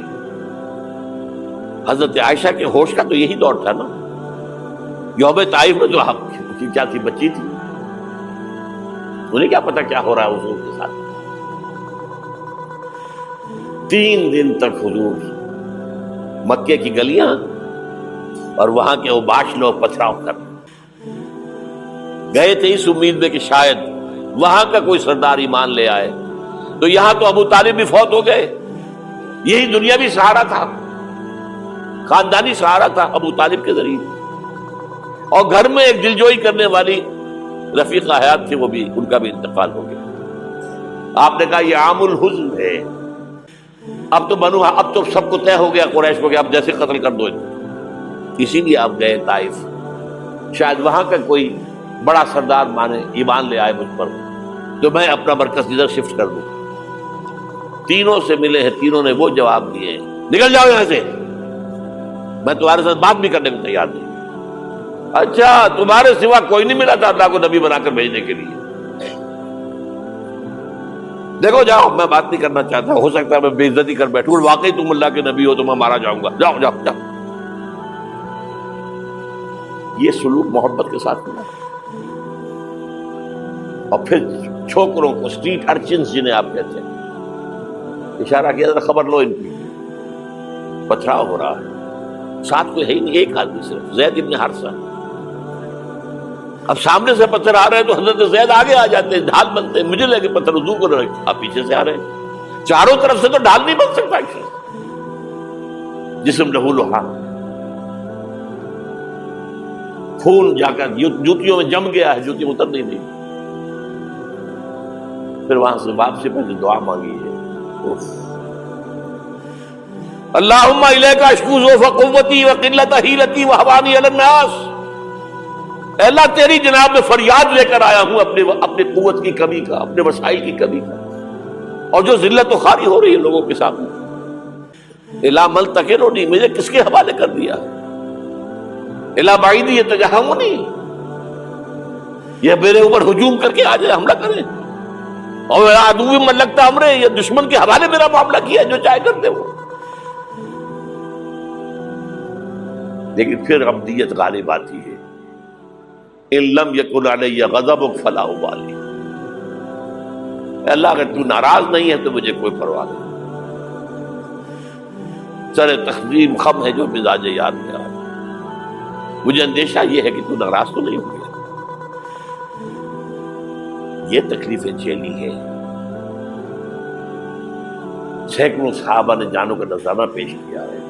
حضرت عائشہ کے ہوش کا تو یہی دور تھا نا. یوم طائف میں جو کیا تھی، بچی تھی، انہیں کیا پتا کیا ہو رہا ہے حضور کے ساتھ. 3 دن تک حضور مکے کی گلیاں اور وہاں کے اوباش لوگ پتھراؤ کر گئے تھے اس امید میں کہ شاید وہاں کا کوئی سردار ایمان لے آئے. تو یہاں تو ابو طالب بھی فوت ہو گئے. یہی دنیاوی سہارا تھا، خاندانی سہارا تھا ابو طالب کے ذریعے. اور گھر میں ایک دلجوئی کرنے والی رفیقہ حیات تھی، وہ بھی، ان کا بھی انتقال ہو گیا. آپ نے کہا یہ عام الحزن ہے. اب تو سب کو طے ہو گیا قریش کو کہ اب جیسے قتل کر دو. اسی لیے آپ گئے طائف، شاید وہاں کا کوئی بڑا سردار مانے ایمان لے آئے مجھ پر تو میں اپنا مرکز ادھر شفٹ کر دوں. تینوں سے ملے ہیں، تینوں نے وہ جواب دیے، نکل جاؤ یہاں سے. میں تمہارے ساتھ بات بھی کرنے کو تیار نہیں. اچھا تمہارے سوا کوئی نہیں ملا تھا اللہ کو نبی بنا کر بھیجنے کے لیے؟ دیکھو جاؤ، میں بات نہیں کرنا چاہتا، ہو سکتا ہے میں بے عزتی کر بیٹھوں، واقعی تم اللہ کے نبی ہو تو میں مارا جاؤں گا، جاؤ جاؤ جاؤ. یہ سلوک محبت کے ساتھ ملا. اور پھر چھوکروں کو، اسٹریٹ ارچنز جنہیں آپ کہتے ہیں، اشارہ کیا ذرا خبر لو ان کی، پتھراؤ ہو رہا ہے. ساتھ کوئی ہے ہی نہیں، ایک آدمی صرف، زید ابن حارثہ. اب سامنے سے پتھر آ رہے ہیں تو حضرت زید آگے آ جاتے ہیں، ڈھال بنتے ہیں. مجھے لگے پتھر وضو کر رہے، آپ پیچھے سے آ رہے ہیں. چاروں طرف سے تو ڈھال نہیں بن سکتا جسم لہو لوہا، خون جا کر جوتیوں میں جم گیا ہے، جوتی اتر نہیں دی. پھر وہاں سے واپسی پہلے دعا مانگی ہے، اللہم الیک اشکو ضعف قوتی وقلت حیلتی وہوانی علی الناس. اے اللہ تیری جناب میں فریاد لے کر آیا ہوں اپنے قوت کی کمی کا، اپنے وسائل کی کمی کا، اور جو ذلت و خواری ہو رہی ہے لوگوں کے سامنے. الا ملتکرنی، مجھے کس کے حوالے کر دیا؟ الا بعیدی یتجہمنی، یہ میرے اوپر ہجوم کر کے آ جائے، حملہ کرے. اور عدو من لگتا امرے، یہ دشمن کے حوالے میرا معاملہ کیا، جو چاہے کر دے وہ. لیکن پھر عبدیت غالب آتی ہے. ان لم یکن علی غضبک فلا ابالی. اللہ اگر تو ناراض نہیں ہے تو مجھے کوئی پرواہ نہیں. سر تقدیم خم ہے جو مزاج یار میں آ. مجھے اندیشہ یہ ہے کہ تو ناراض تو نہیں ہو گیا. یہ تکلیفیں جھیلی ہے. سینکڑوں صحابہ نے جانوں کا نذرانہ پیش کیا ہے.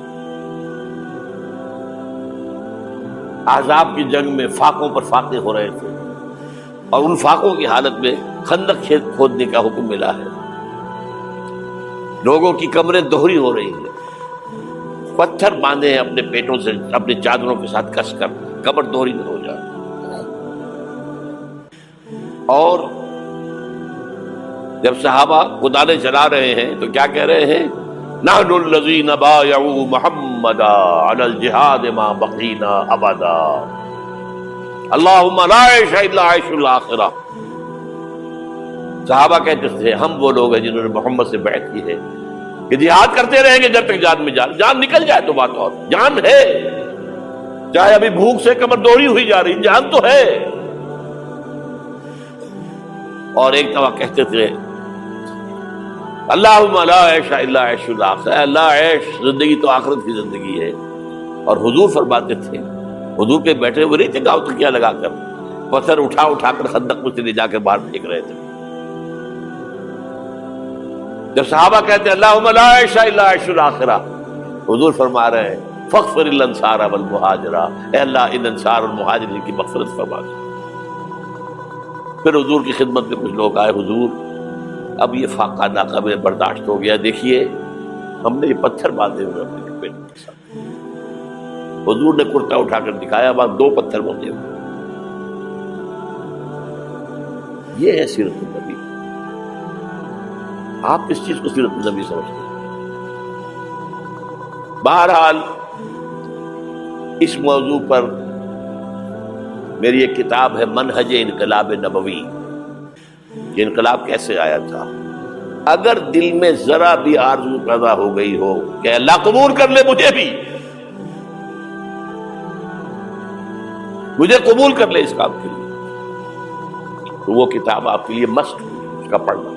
احزاب کی جنگ میں فاقوں پر فاقے ہو رہے تھے، اور ان فاقوں کی حالت میں خندق کھودنے کا حکم ملا ہے. لوگوں کی کمریں دوہری ہو رہی ہیں، پتھر باندھے ہیں اپنے پیٹوں سے، اپنے چادروں کے ساتھ کس کر کمر دوہری نہ ہو جائے. اور جب صحابہ کدالیں چلا رہے ہیں تو کیا کہہ رہے ہیں؟ نحن الذین بایعوا محمدا علی الجہاد ما بقینا ابدا اللہم لا عیش الا عیش الاخرہ. صحابہ کہتے تھے ہم وہ لوگ ہیں جنہوں نے محمد سے بیعت کی ہے کہ جہاد کرتے رہیں گے جب تک جان میں جان نکل جائے تو بات اور. جان ہے، چاہے ابھی بھوک سے کمر دوڑی ہوئی جا رہی، جان تو ہے. اور ایک دفعہ کہتے تھے اللہم لا عیش الا عیش الاخرہ، اللہ عیش زندگی تو آخرت کی زندگی ہے. اور حضور فرماتے تھے، حضور کے بیٹھے ہوئے نہیں تھے گاؤں تکیہ لگا کر، پتھر اٹھا اٹھا کر خندق میں سے لے جا کے باہر پھینک رہے تھے. جب صحابہ کہتے ہیں اللہم لا عیش الا عیش الاخرہ، حضور فرما رہے ہیں فاغفر الانصار والمہاجرہ، اے اللہ ان انصار اور مہاجرین کی مغفرت فرما دے. پھر حضور کی خدمت میں کچھ لوگ آئے، حضور اب یہ فاقہ ناقابل برداشت ہو گیا، دیکھیے ہم نے یہ پتھر باندھے ہوئے اپنے پیٹ کے ساتھ. حضور نے کرتا اٹھا کر دکھایا، وہاں 2 پتھر باندھے ہوئے. یہ ہے سیرت النبی. آپ کس چیز کو سیرت النبی سمجھتے ہیں؟ بہرحال اس موضوع پر میری ایک کتاب ہے منہج انقلاب نبوی. یہ انقلاب کیسے آیا تھا؟ اگر دل میں ذرا بھی آرزو پیدا ہو گئی ہو کہ اللہ قبول کر لے مجھے قبول کر لے اس کام کے لیے، تو وہ کتاب آپ کے لیے مسٹ ہے، اس کا پڑھنا.